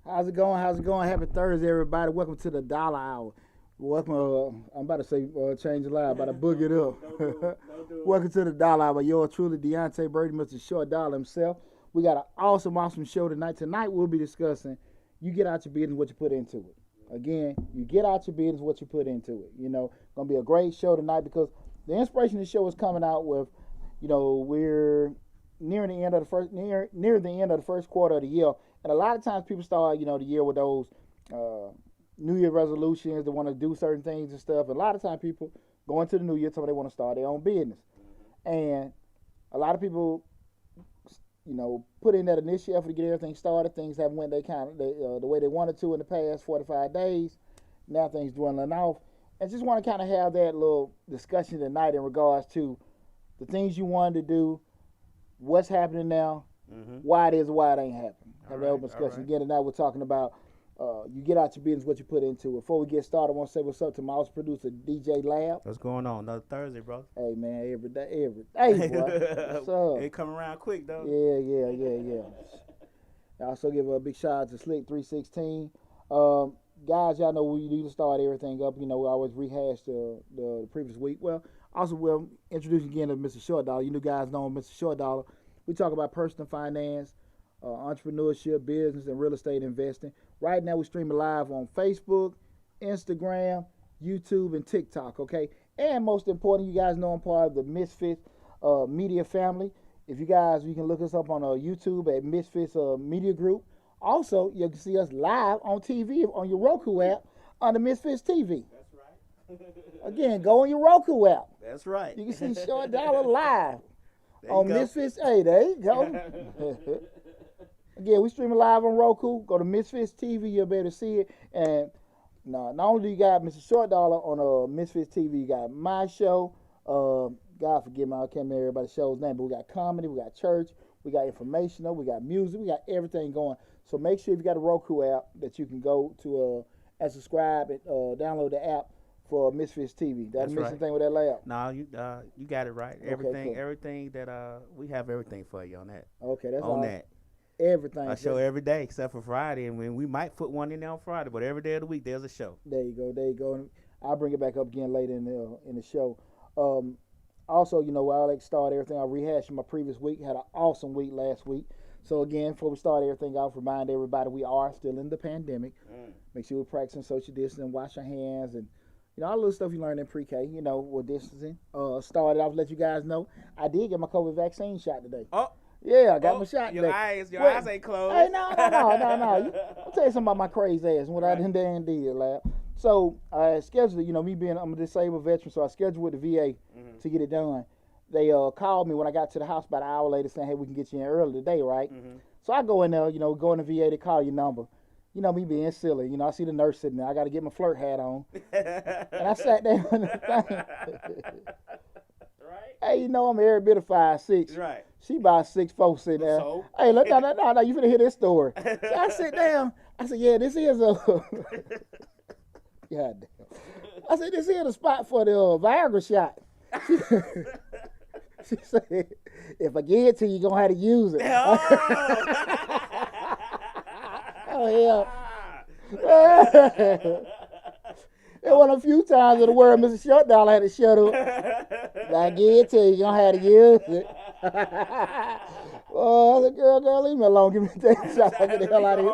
How's it going? How's it going? Happy Thursday, everybody. Welcome to the Dollar Hour. Welcome, I'm about to say change the line, about to book it up. Welcome to the Dollar Hour. Yours truly, Deonte Burden, Mr. Short Dollar himself. We got an awesome show tonight. Tonight we'll be discussing you get out your business, what you put into it. Again, you get out your business, what you put into it. You know, gonna be a great show tonight because the inspiration of the show is coming out with, you know, we're near the end of the first quarter of the year. And a lot of times people start, you know, the year with those New Year resolutions. They want to do certain things and stuff. And a lot of times people go into the New Year telling they want to start their own business. And a lot of people, you know, put in that initial effort to get everything started. Things haven't went the way they wanted to in the past 45 days. Now things dwindling off. And just want to kind of have that little discussion tonight in regards to the things you wanted to do, what's happening now, why it is, why it ain't happening. Have that open discussion. Again, tonight we're talking about you get out your business, what you put into it. Before we get started, I want to say what's up to my house producer, DJ Lab. What's going on? Another Thursday, bro. Hey, man, every day, boy. What's up? It come around quick, though. Yeah. I also give a big shout out to Slick 316. Guys, y'all know we do to start everything up. You know, we always rehash the previous week. Well, also we'll introduce you again to Mr. Short Dollar. You new guys know Mr. Short Dollar. We talk about personal finance, entrepreneurship, business, and real estate investing. Right now, we're streaming live on Facebook, Instagram, YouTube, and TikTok, okay? And most important, you guys know I'm part of the Misfits media family. If you guys, you can look us up on YouTube at Misfits Media Group. Also, you can see us live on TV on your Roku app under Misfits TV. That's right. Again, go on your Roku app. That's right. You can see Short Dollar live on Misfits. Hey, there you go. Again, we streaming live on Roku. Go to Misfits TV, you'll be able to see it. And not only do you got Mr. Short Dollar on Misfits TV, you got my show. God forgive me, I can't remember everybody's show's name, but we got comedy, we got church, we got informational, we got music, we got everything going. So make sure if you got a Roku app that you can go to and subscribe and download the app for Misfits TV. That's missing right. thing with that layout. No, you got it right. Everything that we have everything for you on that. Okay, that's on all. that. Everything. A show every day except for Friday, and we might put one in there on Friday, but every day of the week there's a show. There you go. And I'll bring it back up again later in the show. Also, you know, I'll start everything. I rehashed my previous week. Had an awesome week last week. So again, before we start everything off, remind everybody we are still in the pandemic. Make sure we're practicing social distancing, wash our hands, and all the little stuff you learned in pre-K. With distancing. Started off, let you guys know I did get my COVID vaccine shot today. Oh. Yeah, I got my shot Your today. Your eyes ain't closed. Hey, no. I'll tell you something about my crazy ass and what I did and did, lad. So I scheduled it. I'm a disabled veteran, so I scheduled with the VA to get it done. They called me when I got to the house about an hour later saying, hey, we can get you in early today, right? So I go in there, go in the VA, they call your number. Me being silly. I see the nurse sitting there. I got to get my flirt hat on. And I sat there on the thing. Right. Hey, I'm every bit of 5'6". Right. She about 6'4" sitting there. So? Hey, look, no, you finna hear this story. So I sit down. I said, yeah, this is a... God damn. I said, this is the spot for the Viagra shot. She said, if I give it to you, you're going to have to use it. Oh, yeah. There was a few times in the word Mr. Short Dollar had to shut up. I give it to you, you're going to have to use it. Oh, I said, girl, leave me alone. Give me that shot. I'll get the hell out of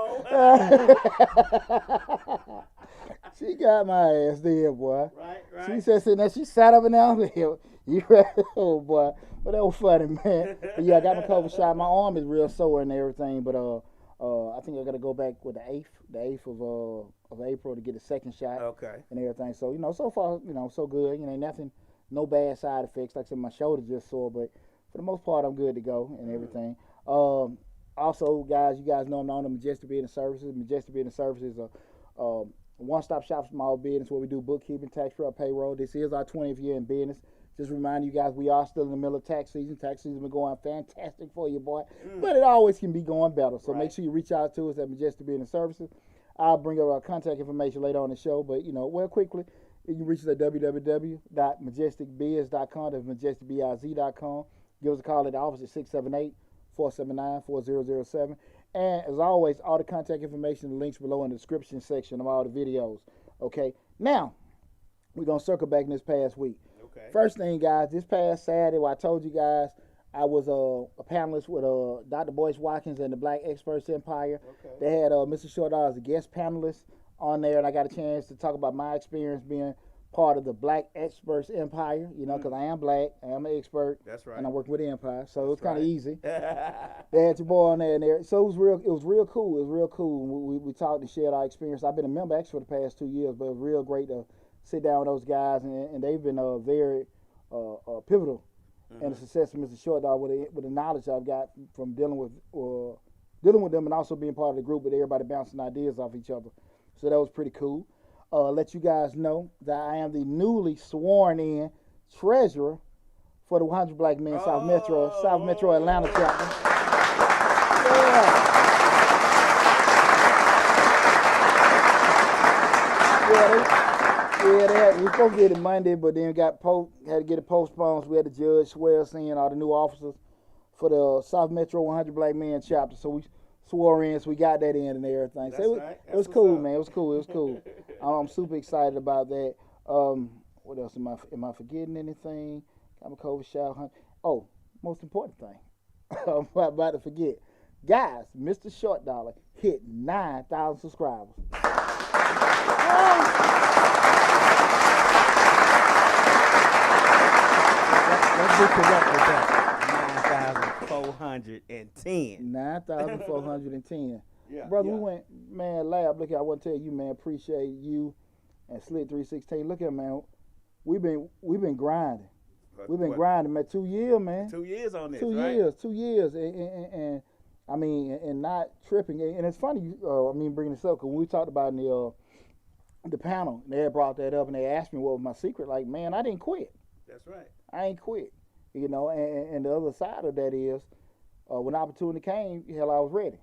here. She got my ass there, boy. Right. She said, sitting there, she sat up and down there. You ready? Oh, boy. But that was funny, man. But yeah, I got my COVID shot. My arm is real sore and everything, but I think I got to go back with the 8th of April to get a second shot. Okay. And everything. So, so far, so good. Ain't nothing, no bad side effects. Like I said, my shoulder just sore, but for the most part, I'm good to go and everything. Also, guys, you guys know I'm on the Majestic Business Services. Majestic Business Services is a one-stop shop for small business where we do bookkeeping, tax prep, payroll. This is our 20th year in business. Just remind you guys, we are still in the middle of tax season. Tax season been going fantastic for you, boy. But it always can be going better. So make sure you reach out to us at Majestic Business Services. I'll bring up our contact information later on the show. But, quickly, you can reach us at www.majesticbiz.com. That's majesticbiz.com. Give us a call at the office at 678-479-4007. And as always, all the contact information and links below in the description section of all the videos. Okay? Now, we're going to circle back in this past week. Okay. First thing, guys, this past Saturday, I told you guys I was a panelist with Dr. Boyce Watkins and the Black Experts Empire. Okay. They had Mr. Shortall as a guest panelist on there, and I got a chance to talk about my experience being part of the Black Experts Empire, because I am black, I am an expert. That's right. And I'm working with the Empire, so it was kind of easy. They had your boy on there and there. So it was real cool. It was real cool. We talked and shared our experience. I've been a member actually for the past 2 years, but it was real great to sit down with those guys, and they've been very pivotal in the success of Mr. Short Dog with the knowledge I've got from dealing with them and also being part of the group with everybody bouncing ideas off each other. So that was pretty cool. Let you guys know that I am the newly sworn in treasurer for the 100 Black Men South Metro Atlanta chapter. Yeah, we were supposed to get it Monday, but then had to get it postponed. So we had the judge swear us in, all the new officers for the South Metro 100 Black Men chapter. So we swore in, so we got that in and everything. So it was cool, man. It was cool. I'm super excited about that. What else am I forgetting anything? Got my COVID shot. Oh, most important thing. I'm about to forget. Guys, Mr. Short Dollar hit 9,000 subscribers. Let's be correct with that. 9,410. 9,410. Yeah, brother, we went, man, Lab, look here, I want to tell you, man, appreciate you and Slit 316. Look here, man, we've been grinding. We've been grinding, man, 2 years, man. 2 years on this, 2 years, 2 years, and I mean, and not tripping. And it's funny, bringing this up, because when we talked about in the panel, they had brought that up, and they asked me what was my secret. Like, man, I didn't quit. That's right. I ain't quit, and the other side of that is, when opportunity came, hell, I was ready.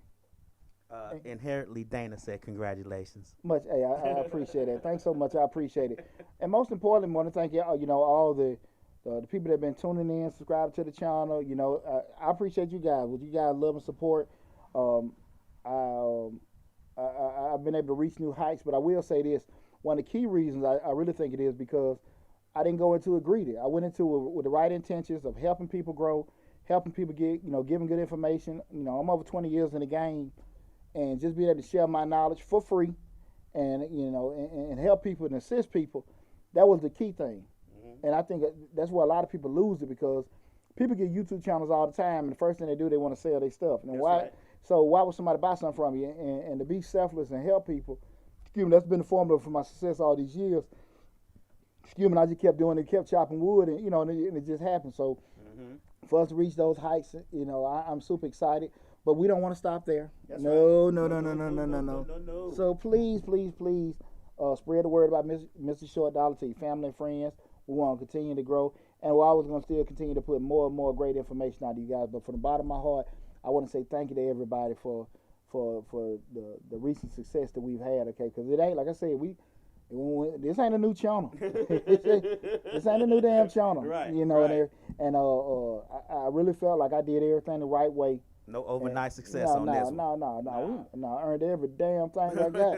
Inherently, Dana said, congratulations. Hey, I appreciate that. Thanks so much. I appreciate it. And most importantly, I want to thank all the people that have been tuning in, subscribing to the channel. I appreciate you guys. With you guys' love and support, I've been able to reach new heights. But I will say this: one of the key reasons I really think it is because I didn't go into it greedy. I went into it with the right intentions of helping people grow, helping people get, giving good information. I'm over 20 years in the game, and just being able to share my knowledge for free, and and help people and assist people. That was the key thing, and I think that's where a lot of people lose it, because people get YouTube channels all the time, and the first thing they do, they want to sell their stuff. And why? Right. So why would somebody buy something from you? And to be selfless and help people, that's been the formula for my success all these years. I just kept doing it, kept chopping wood, and and it just happened. So for us to reach those heights, I'm super excited. But we don't want to stop there. That's no. No. So please, spread the word about Mr. Short Dollar to your family and friends. We want to continue to grow, and we're always going to still continue to put more and more great information out to you guys. But from the bottom of my heart, I want to say thank you to everybody for the recent success that we've had. Okay, because it ain't, like I said, this ain't a new channel. This ain't a new damn channel. Right. Right. And I really felt like I did everything the right way. No overnight success on this one. No. I earned every damn thing I got.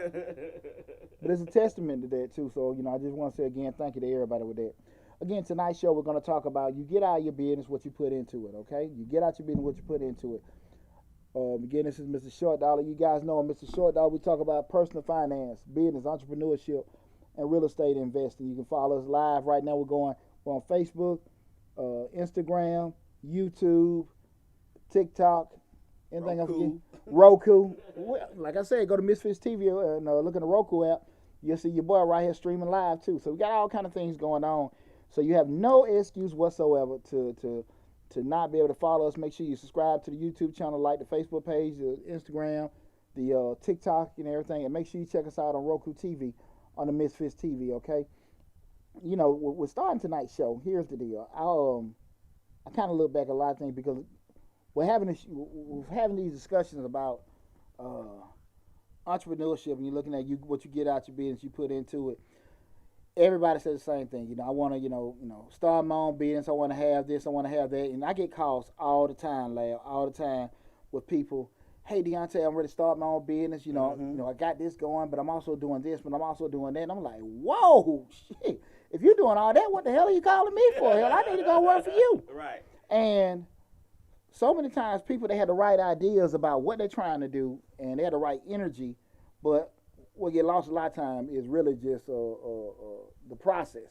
But it's a testament to that too. So I just want to say again, thank you to everybody with that. Again, tonight's show we're going to talk about, you get out of your business what you put into it. Okay, you get out your business what you put into it. Again, this is Mr. Short Dollar. You guys know Mr. Short Dollar. We talk about personal finance, business, entrepreneurship, and real estate investing. You can follow us live right now. We're on Facebook, Instagram, YouTube, TikTok, anything else? Roku. Well, like I said, go to Misfits TV and look in the Roku app. You'll see your boy right here streaming live too. So we got all kind of things going on. So you have no excuse whatsoever to not be able to follow us. Make sure you subscribe to the YouTube channel, like the Facebook page, the Instagram, the TikTok, and everything. And make sure you check us out on Roku TV, on the Misfits TV. Okay. We're starting tonight's show. Here's the deal. I kind of look back at a lot of things, because we're having these discussions about entrepreneurship, and you're looking at what you get out your business, you put into it. Everybody says the same thing. I want to, start my own business. I want to have this. I want to have that. And I get calls all the time, all the time with people. Hey, Deonte, I'm ready to start my own business. I got this going, but I'm also doing this, but I'm also doing that. And I'm like, whoa, shit. If you're doing all that, what the hell are you calling me for? Hell, I need to go work for you. Right. And so many times people, they had the right ideas about what they're trying to do, and they had the right energy, but what get lost a lot of time is really just the process.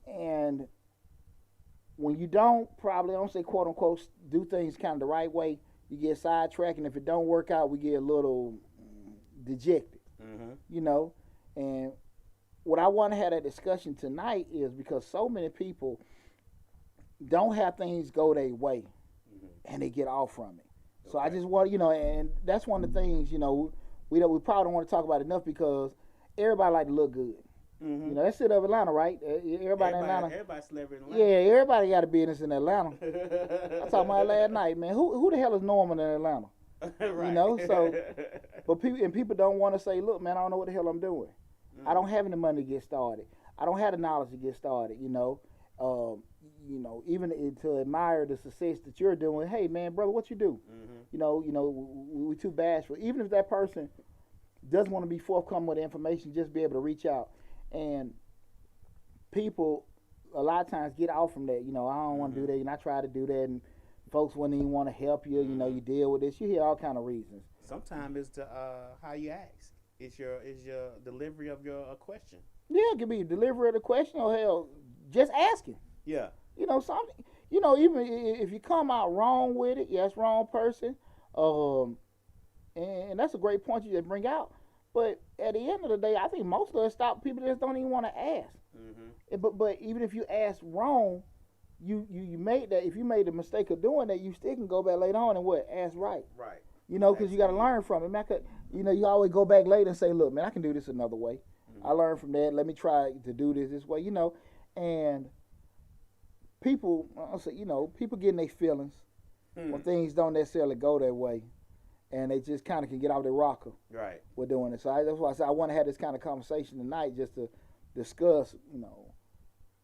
And when you don't say quote unquote do things kind of the right way, you get sidetracked, and if it don't work out, we get a little dejected. And what I want to have that discussion tonight is because so many people don't have things go their way, and they get off from it. So I just want, and that's one of the things, we probably don't want to talk about enough, because everybody like to look good. That's it of Atlanta, right? Everybody in Atlanta. Everybody's celebrity in Atlanta. Yeah, everybody got a business in Atlanta. I talked about it last night, man. Who the hell is normal in Atlanta? Right. So, but people don't want to say, look, man, I don't know what the hell I'm doing. I don't have any money to get started. I don't have the knowledge to get started, even to admire the success that you're doing. Hey, man, brother, what you do? We too bashful. Even if that person does want to be forthcoming with the information, just be able to reach out. And people, a lot of times, get out from that. I don't want to do that. And I try to do that, and folks wouldn't even want to help you. You deal with this. You hear all kind of reasons. Sometimes it's how you ask. It's your delivery of your question. Yeah, it could be delivery of the question, or hell, just asking. Yeah. Something. Even if you come out wrong with it, yes, wrong person. And that's a great point you just bring out. But at the end of the day, I think most of us people just don't even want to ask. But even if you ask wrong, you made that. If you made the mistake of doing that, you still can go back later on and ask right. Right. Because you got to learn from it. Man, you always go back later and say, look, man, I can do this another way. I learned from that. Let me try to do this way. And people, people getting their feelings when things don't necessarily go their way, and they just kind of can get off their rocker. Right. With doing it. So that's why I said I want to have this kind of conversation tonight, just to discuss,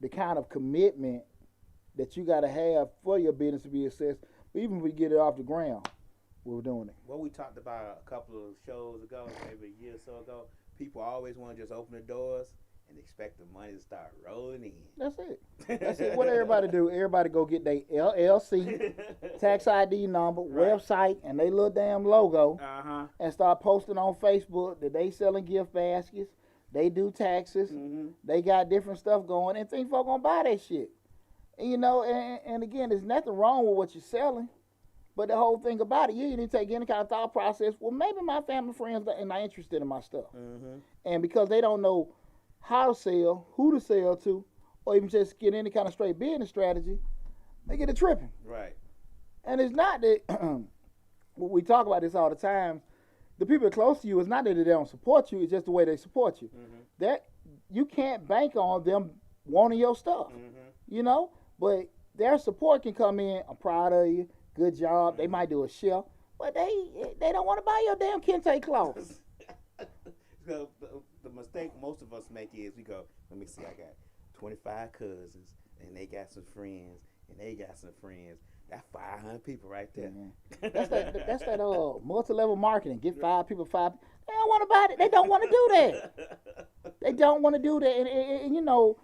the kind of commitment that you got to have for your business to be assessed. But even if we get it off the ground, we're doing it. What we talked about a couple of shows ago, maybe a year or so ago, people always want to just open the doors and expect the money to start rolling in. That's it. That's it. What everybody do? Everybody go get their LLC, tax ID number, website, and they little damn logo, and start posting on Facebook that they selling gift baskets. They do taxes. They got different stuff going, and think folk gonna buy that shit. And, you know, and again, there's nothing wrong with what you're selling, but the whole thing about it, you need to take any kind of thought process. Well, maybe my family friends are not interested in my stuff, and because they don't know how to sell, who to sell to, or even just get any kind of straight business strategy, they get it tripping. Right. And it's not that we talk about this all the time. The people close to you, it's not that they don't support you, it's just the way they support you. That you can't bank on them wanting your stuff, you know. But their support can come in. I'm proud of you. Good job. They might do a share, but they don't want to buy your damn kente clothes. So the mistake most of us make is we go, let me see, I got 25 cousins, and they got some friends, and they got some friends. That's 500 people right there. That's that multi-level marketing. Get 5 people, 5. They don't want to buy it. They don't want to do that. They don't want to do that. And you know,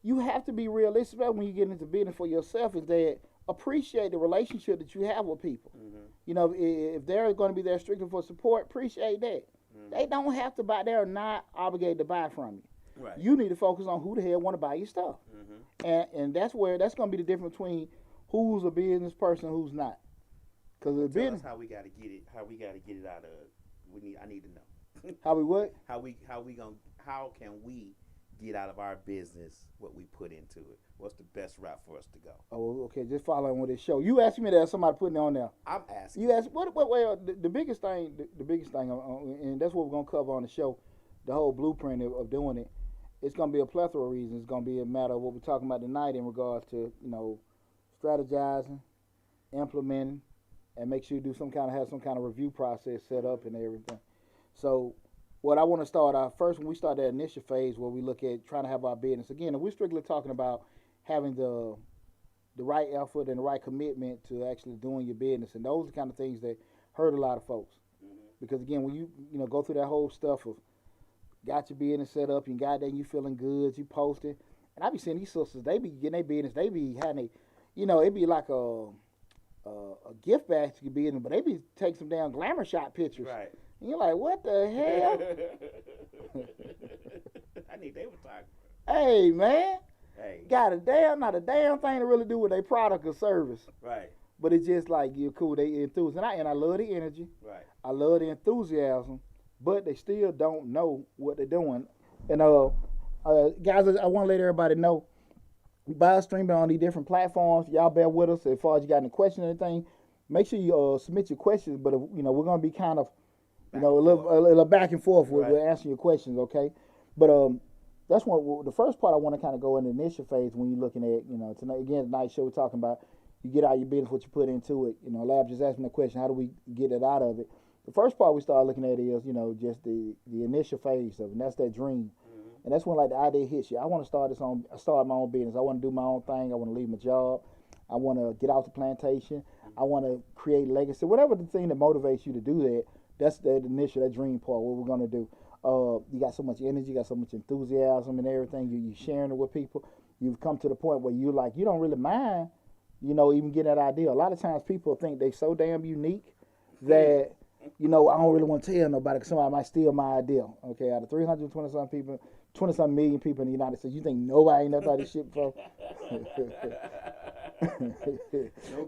you have to be realistic when you get into business for yourself. Is that appreciate the relationship that you have with people. You know, if they're going to be there strictly for support, appreciate that. They don't have to buy. They're not obligated to buy from you. Right. You need to focus on who the hell want to buy your stuff. And that's going to be the difference between who's a business person and who's not. Because the business, how we got to get it. How we got to get it out of. I need to know. How we what? How can we get out of our business what we put into it? What's the best route for us to go? Oh, okay. Just following with this show. You asked me that. Somebody putting it on there. I'm asking. You asked what? Well, the biggest thing, and that's what we're gonna cover on the show. The whole blueprint of doing it. It's gonna be a plethora of reasons. It's gonna be a matter of what we're talking about tonight in regards to strategizing, implementing, and make sure you have some kind of review process set up and everything. So, what I want to start out first, when we start that initial phase where we look at trying to have our business again, and we're strictly talking about having the right effort and the right commitment to actually doing your business, and those are the kind of things that hurt a lot of folks. Because again, when you go through that whole stuff of got your business set up, you got there, you feeling good, you posting, and I be seeing these sisters, they be getting their business, they be having it'd be like a gift basket business, but they be taking some damn glamour shot pictures. Right. And you're like, what the hell? I need they were talking. Hey, man. Hey. Got not a damn thing to really do with their product or service. Right. But it's just like, you're cool, they enthused. And I love the energy. Right. I love the enthusiasm, but they still don't know what they're doing. And guys, I want to let everybody know, we buy streaming on these different platforms. Y'all bear with us as far as you got any questions or anything. Make sure you submit your questions, but we're gonna be kind of a little back and forth with answering your questions, okay? But that's the first part I want to kind of go in the initial phase when you're looking at tonight's show we're talking about you get out your business, what you put into it. Lab just asked me the question, how do we get it out of it? The first part we start looking at is just the initial phase of it, and that's that dream. And that's when the idea hits you. I want to start my own business. I want to do my own thing. I want to leave my job. I want to get off the plantation. I want to create legacy. Whatever the thing that motivates you to do that, that's the initial, that dream part, what we're going to do. You got so much energy, you got so much enthusiasm and everything. You're sharing it with people. You've come to the point where you don't really mind, even getting that idea. A lot of times people think they so damn unique that, I don't really want to tell nobody because somebody might steal my idea. Okay, out of 320-some people, 20-some million people in the United States, you think nobody ain't never thought this shit before?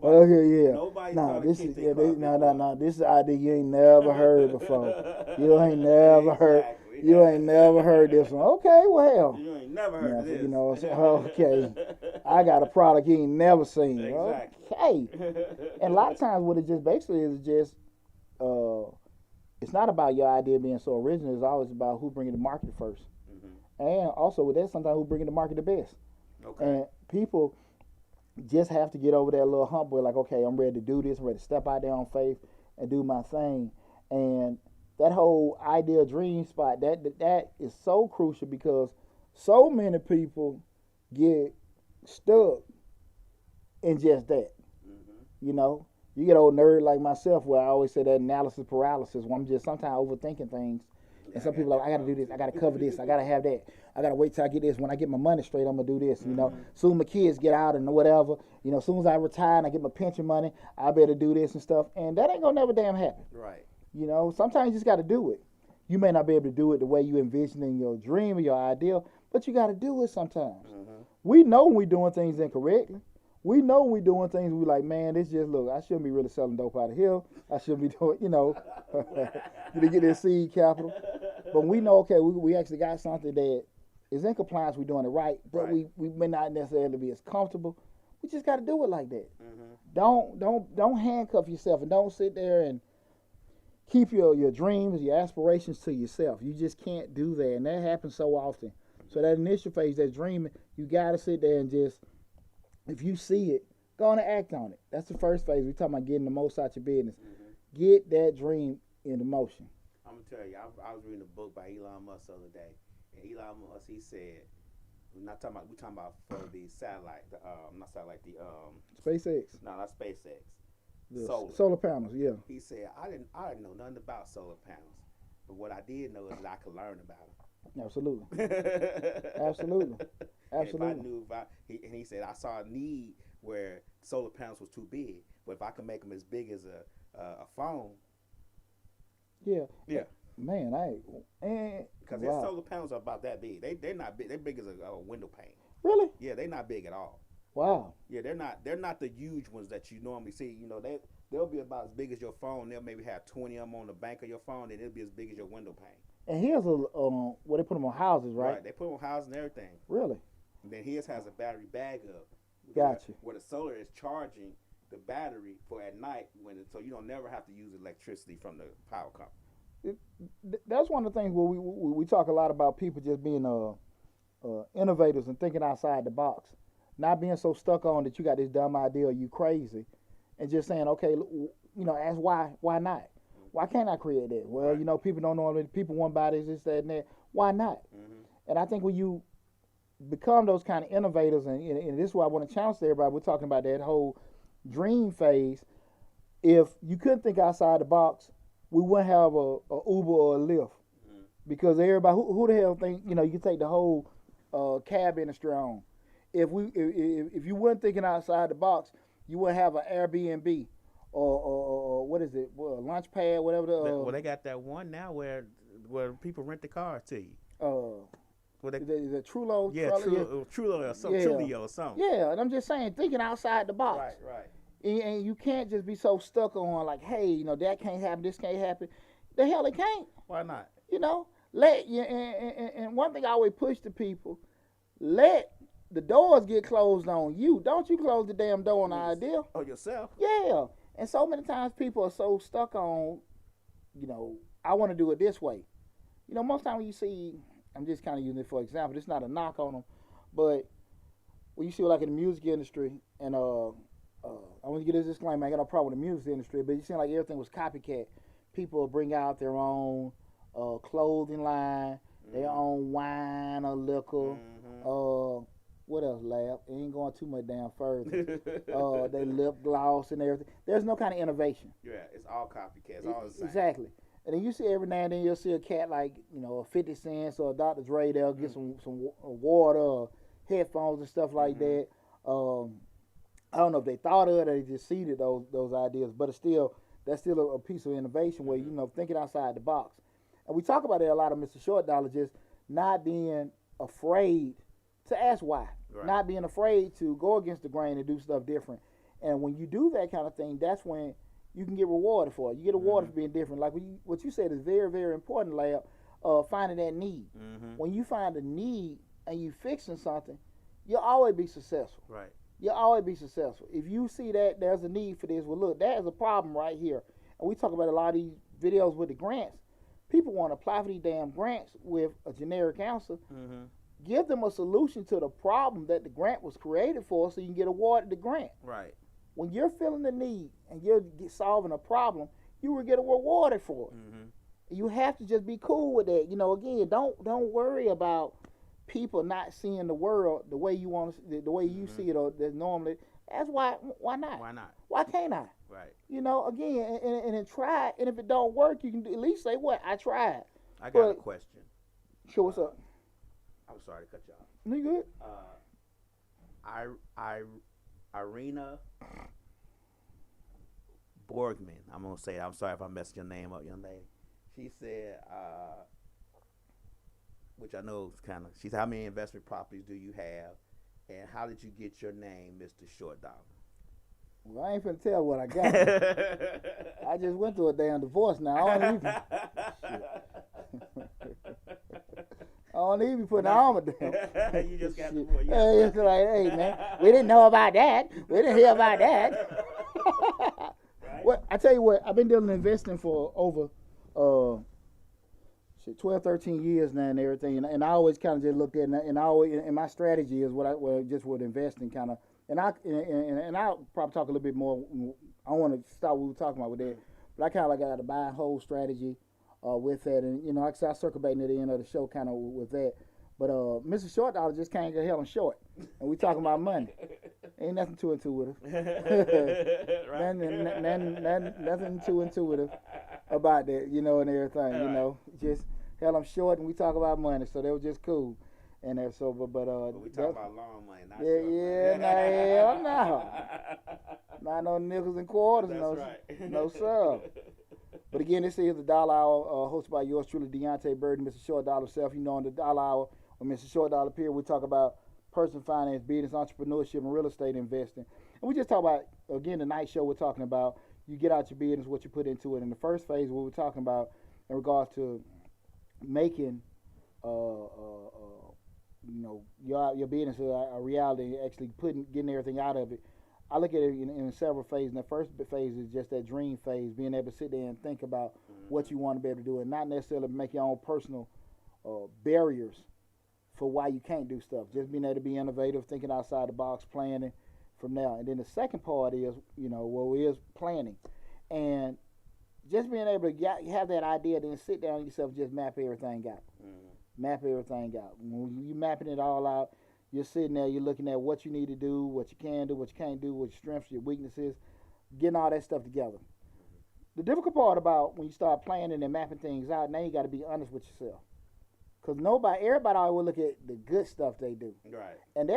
Okay, yeah. This is this is an idea you ain't never heard before. You ain't never heard. You ain't never heard this one. Okay, well. You ain't never heard this. Okay. I got a product you ain't never seen. Exactly. Okay. And a lot of times what it just basically is just, it's not about your idea being so original. It's always about who bringing the market first. And also with that, sometimes who bringing the market the best. Okay. And people just have to get over that little hump where like, okay, I'm ready to do this. I'm ready to step out there on faith and do my thing. And that whole ideal dream spot, that is so crucial because so many people get stuck in just that. You get old nerd like myself where I always say that analysis paralysis where I'm just sometimes overthinking things And some people are like, I gotta do this, I gotta cover this, I gotta have that, I gotta wait till I get this. When I get my money straight, I'm gonna do this. You know, soon my kids get out and whatever. You know, as soon as I retire and I get my pension money, I better do this and stuff. And that ain't gonna never damn happen. Right. You know, sometimes you just gotta do it. You may not be able to do it the way you envision in your dream or your ideal, but you gotta do it sometimes. We know when we're doing things incorrectly. We know when we're doing things, we like, man, this just, look, I shouldn't be really selling dope out of here. I shouldn't be doing, you know, to get this seed capital. But we know, okay, we actually got something that is in compliance, we're doing it right, but we may not necessarily be as comfortable. We just got to do it like that. Don't handcuff yourself, and don't sit there and keep your dreams, your aspirations to yourself. You just can't do that, and that happens so often. So that initial phase, that dreaming, you got to sit there and just, if you see it, go on and act on it. That's the first phase. We're talking about getting the most out your business. Get that dream into motion. I'm going to tell you, I was reading a book by Elon Musk the other day. And Elon Musk, he said, we're talking about for the satellite, SpaceX. No, not SpaceX. Solar panels, yeah. He said, I didn't know nothing about solar panels. But what I did know is that I could learn about them. Absolutely. Absolutely. And he said, I saw a need where solar panels was too big, but if I could make them as big as a phone. Yeah. Yeah. Man, because their solar panels are about that big. They're not big. They're big as a window pane. Really? Yeah, they're not big at all. Wow. Yeah, they're not the huge ones that you normally see. You know, they'll be about as big as your phone. They'll maybe have 20 of them on the back of your phone, and it'll be as big as your window pane. And here's where they put them on houses, right? Right. They put them on houses and everything. Really? And then his has a battery backup. Gotcha. Where the solar is charging the battery for at night, so you don't never have to use electricity from the power company. That's one of the things where we talk a lot about people just being innovators and thinking outside the box, not being so stuck on that you got this dumb idea or you crazy, and just saying, okay, you know, ask why not? Why can't I create that? Well, right. You know, people don't know. People want bodies, this, that, and that. Why not? And I think when you become those kind of innovators, and this is why I want to challenge everybody. We're talking about that whole dream phase. If you couldn't think outside the box, we wouldn't have a Uber or a Lyft, because everybody who the hell think, you know, you can take the whole cab industry on. If you weren't thinking outside the box, you wouldn't have an Airbnb. Or what is it? Well, Launchpad, whatever. Well, they got that one now where people rent the car to you. The Trullo. Yeah, Trullo or something. Trulio or something. Yeah, and I'm just saying, thinking outside the box. Right. And you can't just be so stuck on like, hey, you know, that can't happen, this can't happen. The hell it can't. Why not? You know, and one thing I always push to people, let the doors get closed on you. Don't you close the damn door on the idea. Oh, yourself? Yeah. And so many times people are so stuck on, you know, I want to do it this way. You know, most time when you see, I'm just kind of using it for example, it's not a knock on them, but when you see like in the music industry, and I want to get this disclaimer, I got no problem with the music industry, but you seem like everything was copycat. People bring out their own clothing line, their own wine or liquor, what else, Lab? It ain't going too much down further. They lip gloss and everything. There's no kind of innovation. Yeah, it's all copycats. It's all the same. Exactly. And then you see every now and then you'll see a cat like, you know, a 50 cents or a Dr. Dre, they'll get some water or headphones and stuff like that. I don't know if they thought of it or they just seeded those ideas, but that's still a piece of innovation where, you know, thinking outside the box. And we talk about it a lot of Mr. Short Dollar, just not being afraid to ask why, not being afraid to go against the grain and do stuff different. And when you do that kind of thing, that's when you can get rewarded for it. You get rewarded for being different. Like what you said is very, very important, Lab, finding that need. When you find a need and you fixing something, you'll always be successful. Right. You'll always be successful. If you see that there's a need for this, well, look, there's a problem right here. And we talk about a lot of these videos with the grants. People want to apply for these damn grants with a generic answer. Give them a solution to the problem that the grant was created for so you can get awarded the grant. Right. When you're feeling the need and you're solving a problem, you will get rewarded for it. You have to just be cool with that. You know, again, don't worry about people not seeing the world the way you want to, the way you see it, or that normally. That's why not? Why not? Why can't I? Right. You know, again, and then try it, and if it don't work, you can at least say, what? I tried. I got a question. Sure, what's up? I'm sorry to cut you off. You good? Irina Borgman. I'm gonna say it. I'm sorry if I messed your name up, young lady. She said, which I know is kind of. She said, "How many investment properties do you have, and how did you get your name, Mr. Short Dollar?" Well, I ain't finna tell what I got. I just went through a damn divorce now. I don't even put the armor down. You just got divorced. Hey, it's like, hey, man, we didn't know about that. We didn't hear about that. Right? Well, I tell you what, I've been dealing in investing for over 12, 13 years now and everything. And I always kind of just looked at it, and I always, and my strategy is what I just would invest in kind of. And I'll probably talk a little bit more. I don't want to stop what we were talking about with that. But I kind of like got a buy and hold strategy with that. And, like I said, I'll circle back near the end of the show kind of with that. But Mr. Short Dollar just can't get hell on short. And we talking about money. Ain't nothing too intuitive. Nothing too intuitive about that, and everything, Just hell I'm short and we talk about money. So that was just cool. And that's so, but we talking about long money, not short money. Hell no. Not no nickels and quarters, That's no, right. No sir. But again, this is the Dollar Hour, hosted by yours truly, Deonte Burden, Mr. Short Dollar himself. On the Dollar Hour or Mr. Short Dollar period, we talk about personal finance, business, entrepreneurship, and real estate investing. And we just talk about, again, the night show we're talking about, you get out your business, what you put into it. In the first phase, what we're talking about in regards to making your business a reality, actually getting everything out of it. I look at it in several phases. And the first phase is just that dream phase, being able to sit there and think about what you want to be able to do, and not necessarily make your own personal barriers for why you can't do stuff. Just being able to be innovative, thinking outside the box, planning from there. And then the second part is, is planning, and just being able to have that idea, then sit down and yourself, just map everything out. Map everything out. When you're mapping it all out, you're sitting there, you're looking at what you need to do, what you can do, what you can't do, what your strengths, your weaknesses, getting all that stuff together. The difficult part about when you start planning and mapping things out, now you got to be honest with yourself. Because everybody always will look at the good stuff they do. Right. And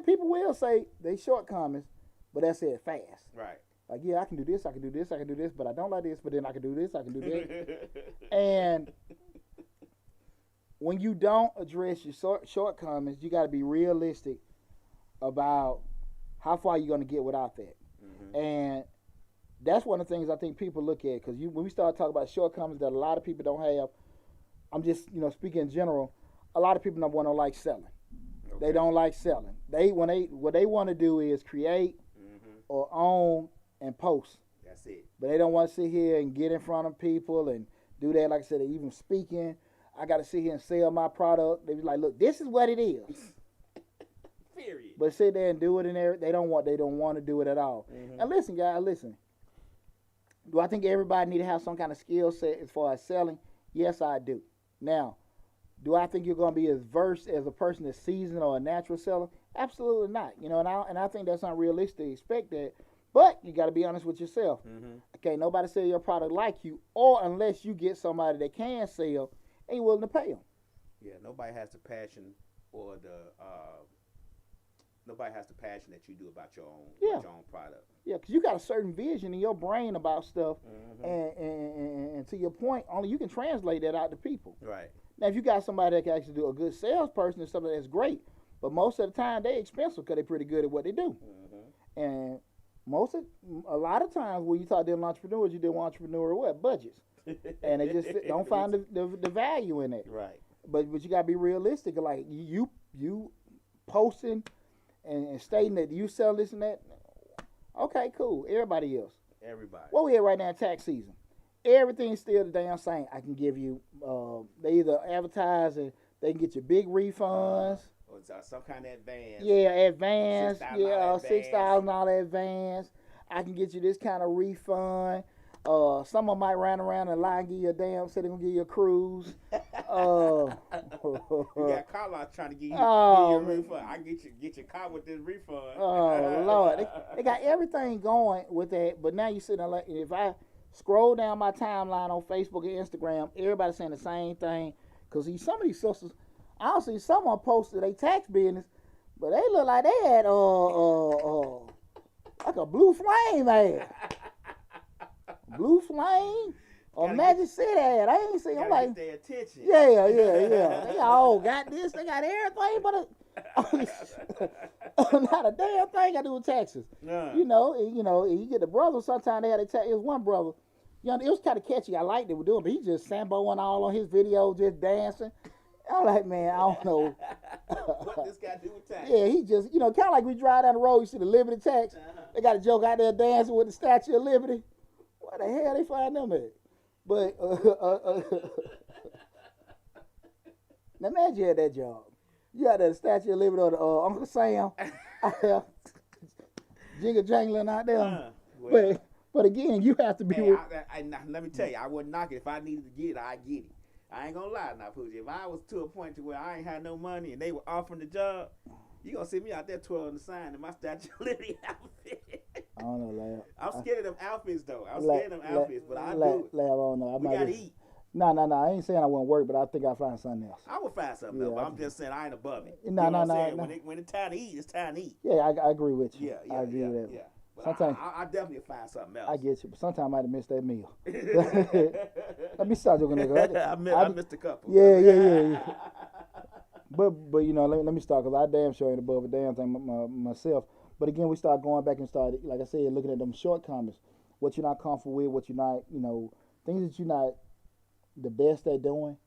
people will say they shortcomings, but that's it fast. Right. Like, yeah, I can do this, I can do this, I can do this, but I don't like this, but then I can do this, I can do that. And when you don't address your shortcomings, you got to be realistic about how far you're going to get without that. And that's one of the things I think people look at, because when we start talking about shortcomings that a lot of people don't have, I'm just speaking in general, a lot of people don't like selling. Okay. They don't like selling. What they want to do is create or own and post. That's it. But they don't want to sit here and get in front of people and do that. Like I said, even speaking, I got to sit here and sell my product. They be like, look, this is what it is. Period. But sit there and do it in there. They don't want to do it at all. And listen, guys, listen. Do I think everybody need to have some kind of skill set as far as selling? Yes, I do. Now, do I think you're going to be as versed as a person that's seasoned or a natural seller? Absolutely not. And I think that's unrealistic to expect that. But you got to be honest with yourself. Okay, nobody sell your product like you, or unless you get somebody that can sell and you're willing to pay them. Yeah, nobody has the passion or nobody has the passion that you do about your own product. Yeah, because you got a certain vision in your brain about stuff, and to your point, only you can translate that out to people. Right. Now, if you got somebody that can actually do a good salesperson and something that's great, but most of the time they expensive because they're pretty good at what they do. And a lot of times when you talk to entrepreneurs, you deal with entrepreneur budgets, and they just don't find the value in it. Right. But you gotta be realistic. Like you posting and stating that you sell this and that. Okay, cool. Everybody else. What we at right now? Tax season. Everything's still the damn same. I can give you. They either advertise and they can get you big refunds. Or some kind of advance. Yeah, advance. $6,000 advance. I can get you this kind of refund. Someone might run around and lie and give you a damn, say they're going to give you a cruise. You got car lots trying to give you a refund. I can get your car with this refund. Oh, Lord. They got everything going with that, but now you sitting there like, if I Scroll down my timeline on Facebook and Instagram. Everybody saying the same thing. Cause some of these sisters, I don't see someone posted their tax business, but they look like they had like a blue flame ad. Blue flame. Or Magic City ad. I ain't see. I'm like, their attention. Yeah. They all got this. They got everything, but not a damn thing I do with taxes. You know, you get the brothers. Sometimes they had a tax. It was one brother. You know, it was kind of catchy. I liked it with doing, but he just samboing all on his video, just dancing. I'm like, man, I don't know. What this guy do with tax? Yeah, he just, kind of like we drive down the road, you see the Liberty tax. They got a joke out there dancing with the Statue of Liberty. Where the hell they find them at? But now imagine you had that job. You had that Statue of Liberty or the Uncle Sam jingle jangling out there. But again, you have to be. Hey, let me tell you, I wouldn't knock it. If I needed to get it, I'd get it. I ain't gonna lie now, Poochie. If I was to a point to where I ain't had no money and they were offering the job, you gonna see me out there twirling the sign in my Statue of Liberty outfit. I don't know, Lab. I'm scared of them outfits, though. I'm scared of them outfits, but I do it. Lab, I don't know. We gotta eat. No. I ain't saying I wouldn't work, but I think I'll find something else. I would find something else, but I'm just saying I ain't above it. No. When it's time to eat, it's time to eat. Yeah, I agree with you. Yeah, I agree with that. Yeah. But sometimes I definitely find something else. I get you, but sometimes I might have missed that meal. Let me start joking, nigga. I missed a couple. Yeah. But let me start, because I damn sure ain't above a damn thing myself. But again, we start going back and start, like I said, looking at them shortcomings, what you're not comfortable with, what you're not, things that you're not the best at doing.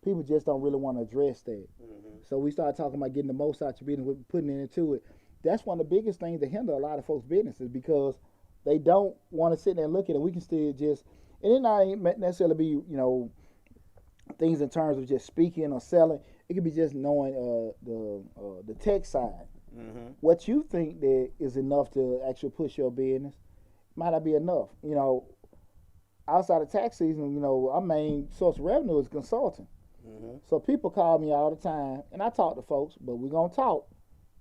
People just don't really want to address that. Mm-hmm. So we start talking about getting the most out your business, with putting it into it. That's one of the biggest things that hinder a lot of folks' businesses, because they don't want to sit there and look at it. We can still just, and it not ain't necessarily be, things in terms of just speaking or selling. It could be just knowing the tech side. Mm-hmm. What you think that is enough to actually push your business might not be enough. Outside of tax season, our main source of revenue is consulting. Mm-hmm. So people call me all the time, and I talk to folks, but we're gonna talk.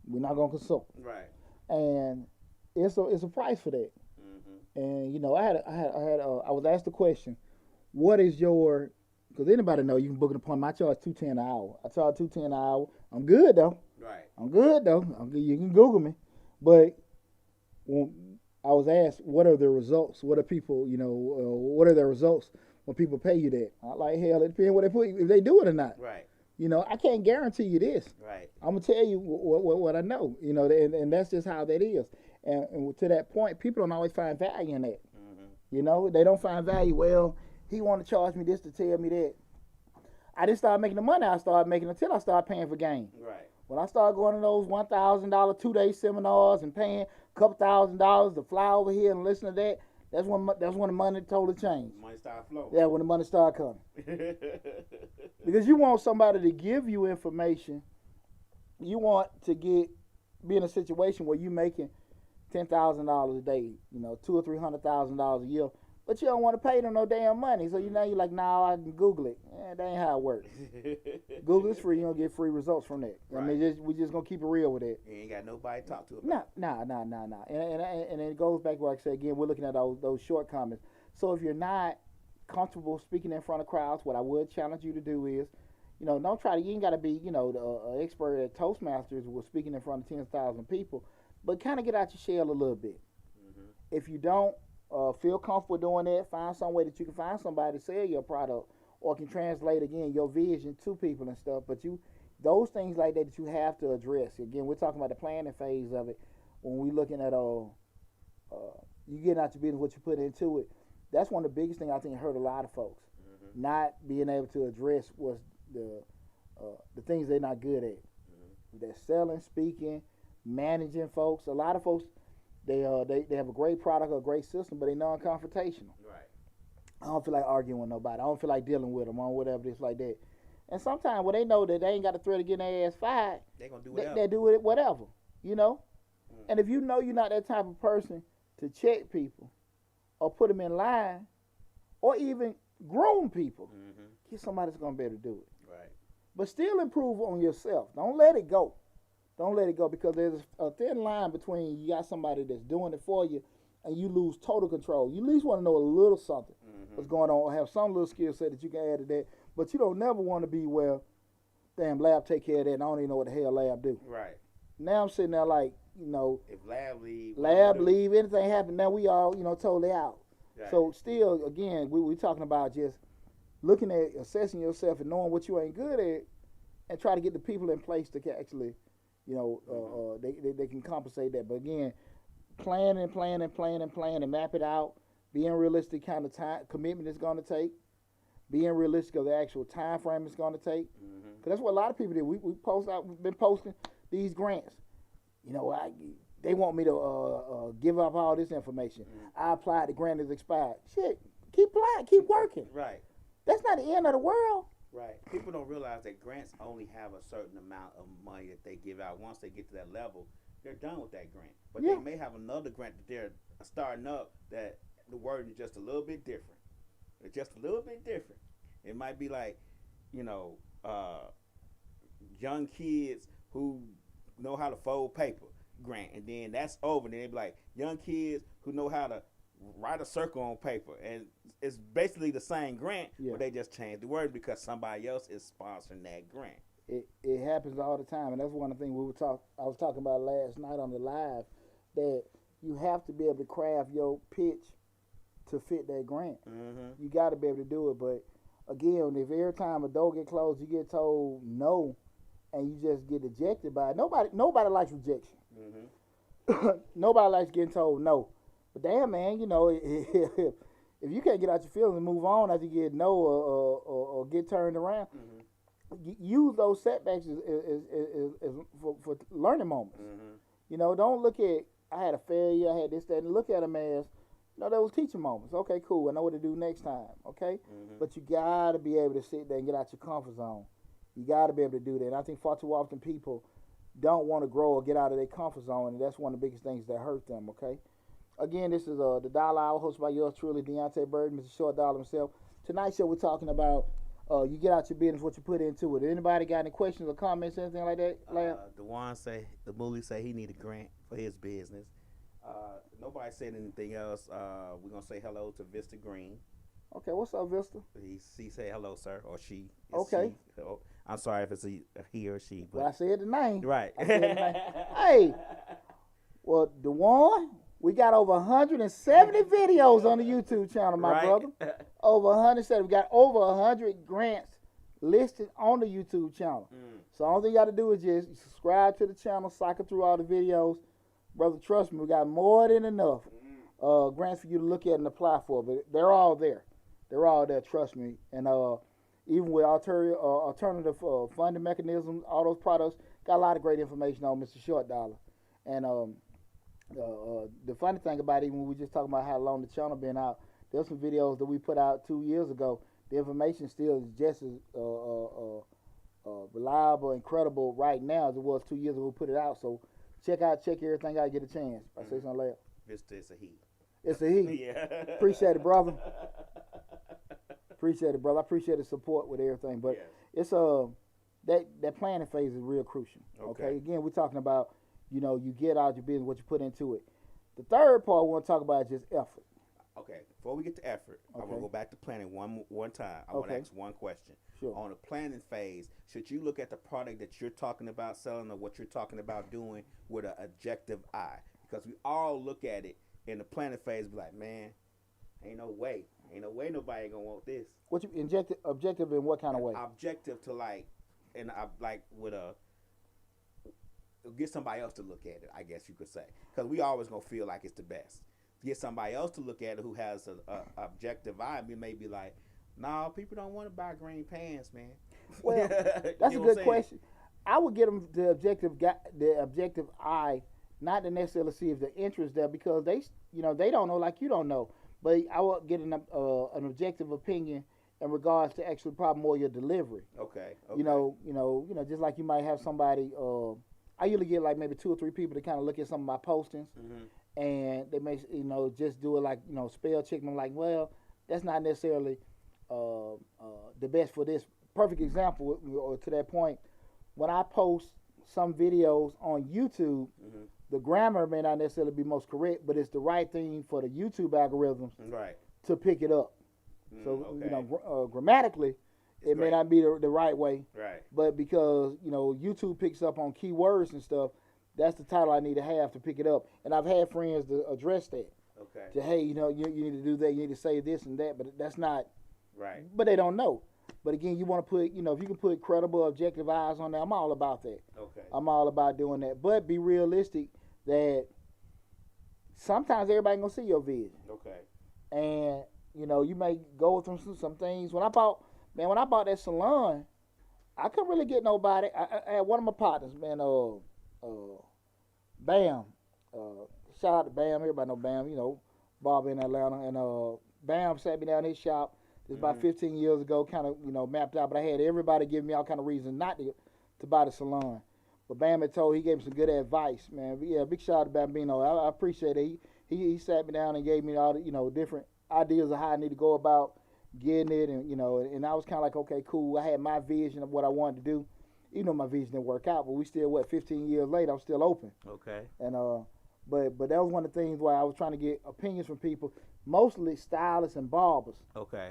We're not gonna consult. Right. And it's a price for that. Mm-hmm. And I was asked the question, what is your? Because anybody know you can book an appointment. I charge $210 an hour. I charge $210 an hour. I'm good though. Right. I'm good though. You can Google me. But when I was asked, what are the results? What are people? What are the results when people pay you that? I like, hell, it depends what they put, if they do it or not. Right. I can't guarantee you this. Right. I'm gonna tell you what I know. And that's just how that is. And to that point, people don't always find value in that. Mm-hmm. They don't find value. Well, he want to charge me this to tell me that. I didn't start making the money I started making until I started paying for game. Right. When I started going to those $1,000 2-day seminars and paying a couple $1,000s to fly over here and listen to that, that's when the money totally changed. Money started flowing. Yeah, when the money started coming. Because you want somebody to give you information. You want to be in a situation where you're making $10,000 a day, $200,000 or $300,000 a year, but you don't want to pay them no damn money. So you're like, no, I can Google it. That ain't how it works. Google is free. You don't get free results from that. Right. I mean, we just gonna keep it real with it. You ain't got nobody to talk to about. Nah. And it goes back to what I said again. We're looking at those shortcomings. So if you're not comfortable speaking in front of crowds, what I would challenge you to do is, don't try to. You ain't got to be, the expert at Toastmasters or speaking in front of 10,000 people, but kind of get out your shell a little bit. Mm-hmm. If you don't feel comfortable doing that, find some way that you can find somebody to sell your product, or can translate again your vision to people and stuff. But those things like that you have to address. Again, we're talking about the planning phase of it. When we're looking at you getting out your business, what you put into it. That's one of the biggest things I think hurt a lot of folks. Mm-hmm. Not being able to address what's the things they're not good at. Mm-hmm. They're selling, speaking, managing folks. A lot of folks, they have a great product or a great system, but they're non-confrontational. Right. I don't feel like arguing with nobody. I don't feel like dealing with them or whatever this like that. And sometimes when they know that they ain't got the threat of getting their ass fired, they gonna do whatever. They do it whatever, And if you know you're not that type of person to check people or put them in line or even groom people, get somebody that's gonna be able to do it. Right. But still improve on yourself. Don't let it go. Don't let it go, because there's a thin line between you got somebody that's doing it for you and you lose total control. You at least want to know a little something Mm-hmm. what's going on, or have some little skill set that you can add to that. But you don't never want to be where, damn, lab take care of that, and I don't even know what the hell lab do. Right. Now I'm sitting there like, if lab leave, anything happen, now we all, totally out. Right. So still, again, we talking about just looking at assessing yourself and knowing what you ain't good at, and try to get the people in place to actually, they can compensate that. But again, planning, map it out, being realistic kind of time commitment it's going to take, being realistic of the actual time frame it's going to take. Because that's what a lot of people do. We've been posting these grants. They want me to give up all this information. I applied, the grant is expired. Shit, keep applying, keep working. Right. That's not the end of the world. Right. People don't realize that grants only have a certain amount of money that they give out. Once they get to that level, they're done with that grant. But they may have another grant that they're starting up that the wording is just a little bit different. It's just a little bit different. It might be like, young kids who know how to fold paper grant, and then that's over. And then they be like young kids who know how to write a circle on paper, and it's basically the same grant, but they just changed the word because somebody else is sponsoring that grant. It happens all the time, and that's one of the things I was talking about last night on the live, that you have to be able to craft your pitch to fit that grant. You got to be able to do it. But again, if every time a door get closed, you get told no, and you just get ejected by it. Nobody likes rejection. Nobody likes getting told no. But damn, man, if you can't get out your feelings and move on after you get no or get turned around, use those setbacks as for learning moments. Don't look at, I had a failure, I had this, that, and look at them as, those teaching moments. Okay, cool, I know what to do next time, okay? But you got to be able to sit there and get out your comfort zone. You got to be able to do that. And I think far too often people don't want to grow or get out of their comfort zone, and that's one of the biggest things that hurt them, okay? Again, this is the Dollar Hour, hosted by yours truly, Deonte Burden, Mr. Short Dollar himself. Tonight's show, we're talking about you get out your business, what you put into it. Anybody got any questions or comments, anything like that? The bully say he need a grant for his business. Nobody said anything else. We're going to say hello to Vista Green. Okay, what's up, Vista? He say hello, sir, or she. Okay. She. Oh, I'm sorry if it's a he or she. But well, I said the name. Right. Hey, well, DeJuan, we got over 170 videos on the YouTube channel, my brother. Over 170. We got over 100 grants listed on the YouTube channel. So all you got to do is just subscribe to the channel, cycle through all the videos. Brother, trust me, we got more than enough grants for you to look at and apply for. But they're all there. They're all there, trust me. And even with alternative funding mechanisms, all those products, got a lot of great information on Mr. Short Dollar. And the funny thing about it, when we just talking about how long the channel been out, there's some videos that we put out 2 years ago. The information still is just as reliable and credible right now as it was 2 years ago we put it out. So check everything out, get a chance. I say something later. Vista is a he. It's a he. Yeah. Appreciate it, brother. Appreciate it, brother. I appreciate the support with everything. But it's that planning phase is real crucial. Okay. Again, we're talking about, you get out your business, what you put into it. The third part we want to talk about is just effort. Okay. Before we get to effort, I want to go back to planning one time. I want to ask one question. Sure. On the planning phase, should you look at the product that you're talking about selling or what you're talking about doing with an objective eye? Because we all look at it in the planning phase, be like, man, ain't no way nobody ain't gonna want this. What you objective in what kind of way? Objective to get somebody else to look at it, I guess you could say. Because we always gonna feel like it's the best. Get somebody else to look at it who has an objective eye, we may be like, nah, people don't want to buy green pants, man. Well, that's a good question. I would get them the objective eye, not to necessarily see if the interest there, because they don't know like you don't know. But I would get an objective opinion in regards to actually probably more your delivery. Okay. Just like you might have somebody. I usually get like maybe 2 or 3 people to kind of look at some of my postings, and they may just do it like spell check. And I'm like, well, that's not necessarily the best for this. Perfect example to that point. When I post some videos on YouTube, the grammar may not necessarily be most correct, but it's the right thing for the YouTube algorithms to pick it up. So, grammatically, it may not be the right way. Right. But because, YouTube picks up on keywords and stuff, that's the title I need to have to pick it up. And I've had friends to address that. Okay. To, hey, you need to do that, you need to say this and that, but that's not. Right. But they don't know. But again, you want to put, if you can put credible, objective eyes on there, I'm all about that. Okay. I'm all about doing that. But be realistic that sometimes everybody gonna see your vision. Okay. And, you may go through some things. When I bought that salon, I couldn't really get nobody. I had one of my partners, man, Bam. Shout out to Bam. Everybody know Bam, barber in Atlanta. And Bam sat me down in his shop. This about 15 years ago, kind of, mapped out. But I had everybody give me all kind of reasons not to buy the salon. But Bam he gave me some good advice, man. But yeah, big shout out to Bambino. I appreciate it. He sat me down and gave me all the, different ideas of how I need to go about getting it. And, and I was kind of like, okay, cool. I had my vision of what I wanted to do. Even though my vision didn't work out, but we still, 15 years later, I'm still open. Okay. And, but that was one of the things where I was trying to get opinions from people, mostly stylists and barbers. Okay.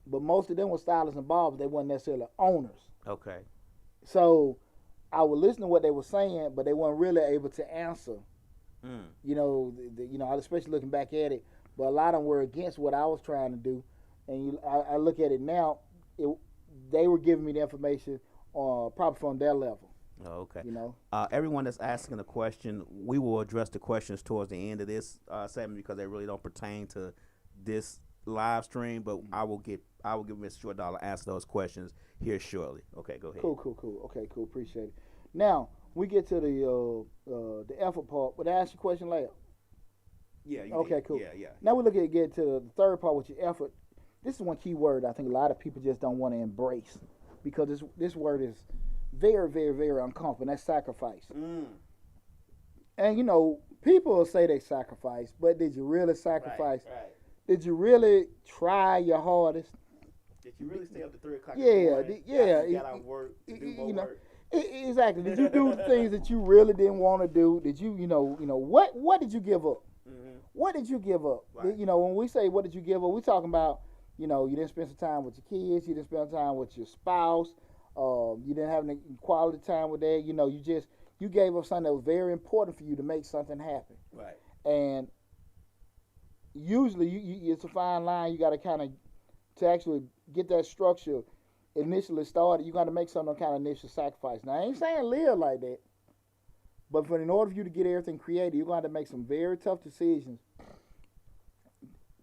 But most of them were stylists and barbers. They weren't necessarily owners. Okay. So I would listen to what they were saying, but they weren't really able to answer. Especially looking back at it. But a lot of them were against what I was trying to do. And I look at it now, they were giving me the information probably from their level. Oh, okay. Everyone that's asking a question, we will address the questions towards the end of this segment because they really don't pertain to this live stream. But I will give Mr. Short Dollar answer those questions here shortly. Okay, go ahead. Cool. Okay, cool. Appreciate it. Now we get to the effort part. But I ask you a question later. Yeah. Okay, did. cool. Yeah. Now we get to the third part, which is effort. This is one key word I think a lot of people just don't want to embrace because this word is very, very, very uncomfortable. And that's sacrifice. And people will say they sacrifice, but did you really sacrifice? Right. Did you really try your hardest? Did you really stay up to 3 o'clock? Yeah. You got out of work to do more work. Exactly. Did you do the things that you really didn't want to do? Did you, what did you give up? What did you give up? Right. When we say what did you give up, we're talking about, you didn't spend some time with your kids, you didn't spend time with your spouse, you didn't have any quality time with that. You gave up something that was very important for you to make something happen. Right. And usually it's a fine line. You got to kind of, to actually get that structure initially started, you got to make some kind of initial sacrifice. Now, I ain't saying live like that, but in order for you to get everything created, you're going to have to make some very tough decisions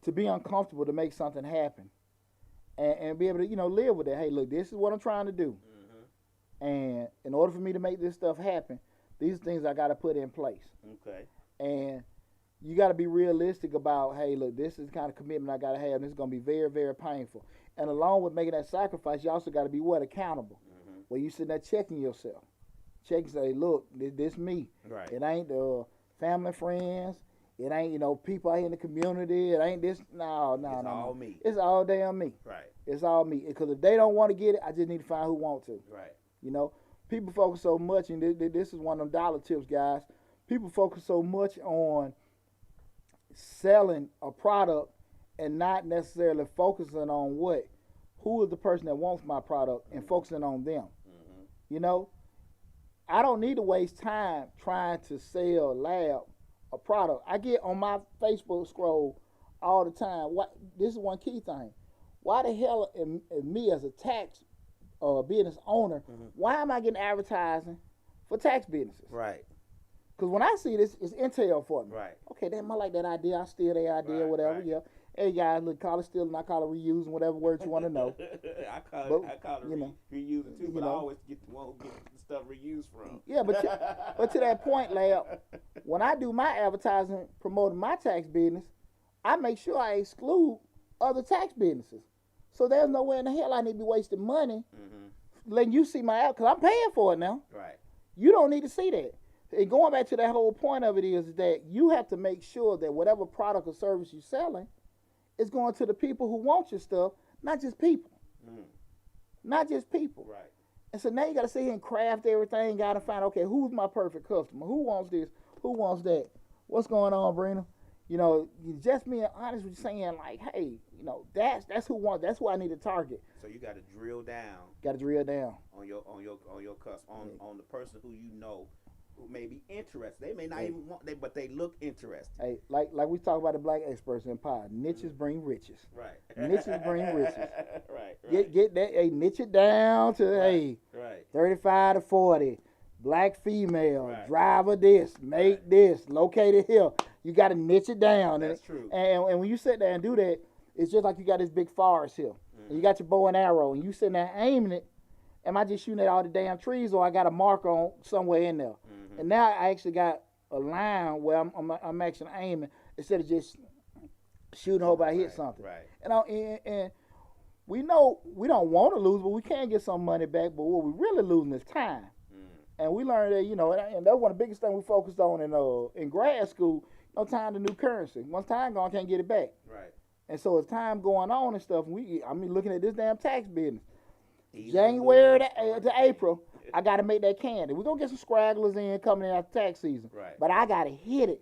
to be uncomfortable to make something happen and be able to, live with it. Hey, look, this is what I'm trying to do. And in order for me to make this stuff happen, these things I got to put in place. Okay. And you got to be realistic about, hey, look, this is the kind of commitment I got to have, and it's going to be very, very painful. And along with making that sacrifice, you also got to be accountable. Where you sitting there checking yourself. Checking, say, look, this me. Right. It ain't the family, friends. It ain't, people out here in the community. It ain't this. No. It's all me. It's all damn me. Right. It's all me. Because if they don't want to get it, I just need to find who want to. Right. People focus so much, and this is one of them dollar tips, guys. People focus so much on selling a product and not necessarily focusing on who is the person that wants my product and focusing on them. I don't need to waste time trying to sell Lab a product. I get on my Facebook scroll all the time. This is one key thing. Why the hell am me as a tax business owner, why am I getting advertising for tax businesses? Right. Because when I see this, it's intel for me. Right. Okay, damn, I like that idea. I steal that idea, whatever. Right. Yeah. Hey guys, look, call it stealing, I call it reusing, whatever word you want to know. I call it reusing too, but I always get the one who gets the stuff reused from. Yeah, but to that point, Lab, when I do my advertising promoting my tax business, I make sure I exclude other tax businesses. So there's no way in the hell I need to be wasting money letting you see my ad, because I'm paying for it now. Right. You don't need to see that. And going back to that whole point of it is that you have to make sure that whatever product or service you're selling is going to the people who want your stuff, not just people. Not just people. Right. And so now you got to sit here and craft everything. Got to find, okay, who's my perfect customer? Who wants this? Who wants that? What's going on, Brina? You know, you just being honest with you, saying like, hey, you know, that's who I need to target. So you got to drill down. Got to drill down on your customer, on the person who you know who may be interested. They may not even want but they look interested. Hey, like we talk about the black experts in pie. Niches bring riches. Right. Niches bring riches. Right. Get that. Hey, niche it down to right. 35 to 40. Black female, right. driver this, make this, located here. You got to niche it down. That's true. And when you sit there and do that, it's just like you got this big forest here. And you got your bow and arrow, and you sitting there aiming it. Am I just shooting at all the damn trees, or I got a marker on somewhere in there? Mm-hmm. And now I actually got a line where I'm actually aiming instead of just shooting. Hope I hit something. Right. And we know we don't want to lose, but we can get some money back. But what we're really losing is time. And we learned that, you know, and that's one of the biggest things we focused on in grad school. No time to new currency. Once time gone, can't get it back. Right. And so as time going on and stuff, looking at this damn tax business. January to April, I got to make that candy. We're going to get some scragglers in coming in after tax season. Right. But I got to hit it.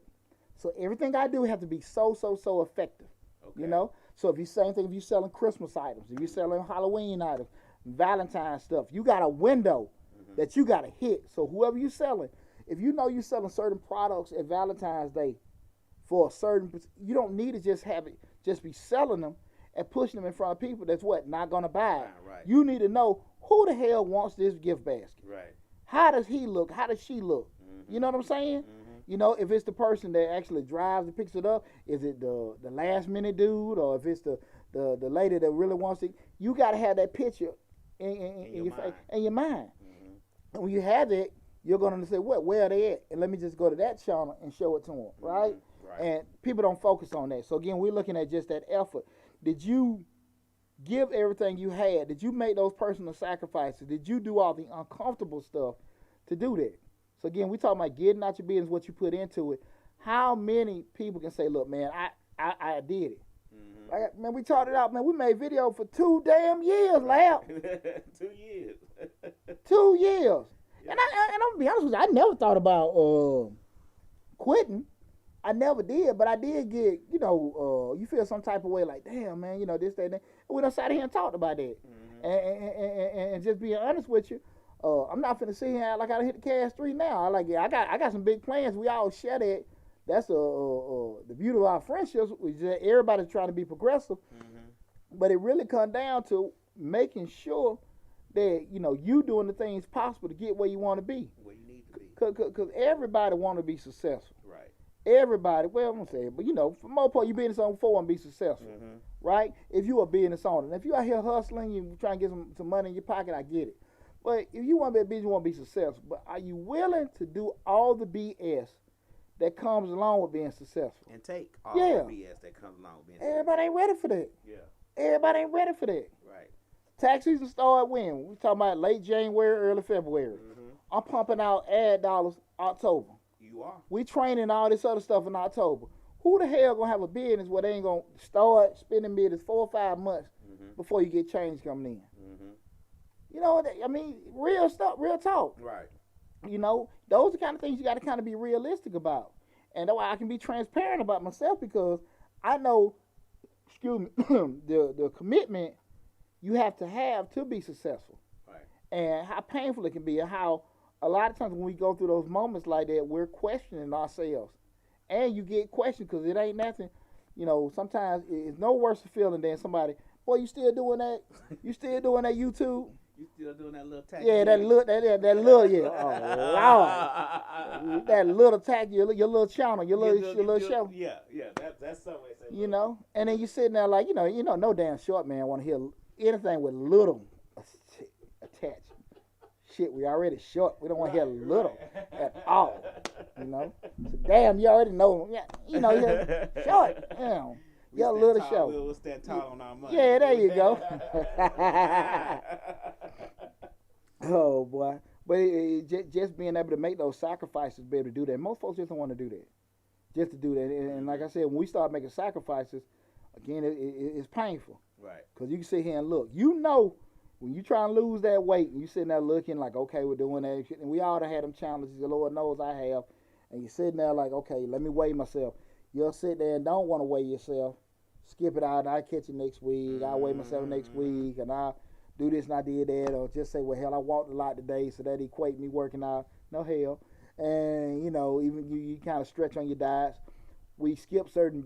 So everything I do have to be so effective. Okay. You know? So if you're selling Christmas items, if you're selling Halloween items, Valentine's stuff, you got a window that you got to hit. So whoever you're selling, if you know you're selling certain products at Valentine's Day for a certain, you don't need to just be selling them and pushing them in front of people that's not going to buy it. Right. You need to know who the hell wants this gift basket. Right. How does he look? How does she look? Mm-hmm. You know what I'm saying? Mm-hmm. You know, if it's the person that actually drives and picks it up, is it the last minute dude, or if it's the lady that really wants it? You got to have that picture in your mind. And when you have it, you're going to say, where are they at? And let me just go to that channel and show it to them, right? Right. And people don't focus on that. So, again, we're looking at just that effort. Did you give everything you had? Did you make those personal sacrifices? Did you do all the uncomfortable stuff to do that? So, again, we're talking about getting out your business, what you put into it. How many people can say, look, man, I did it? Mm-hmm. Like, man, we taught it out, man. We made video for 2 damn years, Lab. 2 years. 2 years. Yeah. And I'm going to be honest with you, I never thought about quitting. I never did, but I did get, you know, you feel some type of way like, damn, man, you know, this, that, and that. And we done sat here and talked about that. Mm-hmm. And just being honest with you, I'm not finna sit here and act like I hit the cash 3 now. I got some big plans. We all share that. That's the beauty of our friendships. Everybody's trying to be progressive. Mm-hmm. But it really comes down to making sure that, you know, you doing the things possible to get where you want to be. Where you need to be. Because everybody want to be successful. Right. Everybody, well, I'm going to say it, but, you know, for the most part, you business owner before and be successful. Mm-hmm. Right? If you a business owner. And if you out here hustling, you trying to get some money in your pocket, I get it. But if you want to be a business, you want to be successful. But are you willing to do all the BS that comes along with being successful? And take all the BS that comes along with being successful. Everybody ain't ready for that. Yeah. Everybody ain't ready for that. Right. Tax season start when? We talking about late January, early February. Mm-hmm. I'm pumping out ad dollars October. You are. We training all this other stuff in October. Who the hell gonna have a business where they ain't gonna start spending business 4 or 5 months before you get change coming in? Mm-hmm. You know, I mean, real stuff, real talk. Right. You know, those are the kind of things you got to kind of be realistic about. And that's why I can be transparent about myself, because I know, the commitment you have to be successful. Right. And how painful it can be, and how a lot of times when we go through those moments like that, we're questioning ourselves. And you get questioned because it ain't nothing. You know, sometimes it's no worse feeling than somebody, boy, you still doing that? You still doing that YouTube? You still doing that little tack? Yeah, that little, yeah. Oh, Lord. That little tack, your little channel, your little show. Yeah, that's some way to say. You know, and then you sitting there like, you know, no damn short man want to hear anything with little attached. Shit, we already short. We don't want to hear little at all. You know, so damn, you already know. Yeah, you know, you're short. You know. Your little show. We'll stand tall on our money. Yeah, there you go. Oh, boy. But just being able to make those sacrifices, be able to do that. Most folks just don't want to do that. Just to do that. And like I said, when we start making sacrifices, again, it's painful. Right. Because you can sit here and look. You know when you try and lose that weight and you sitting there looking like, okay, we're doing that shit, and we all done had them challenges, the Lord knows I have, and you're sitting there like, okay, let me weigh myself. You'll sit there and don't want to weigh yourself. Skip it out, and I'll catch you next week. I'll weigh myself next week, and I'll do this and I did that, or just say, well, hell, I walked a lot today, so that equate me working out. No, hell. And, you know, even you kind of stretch on your diets. We skip certain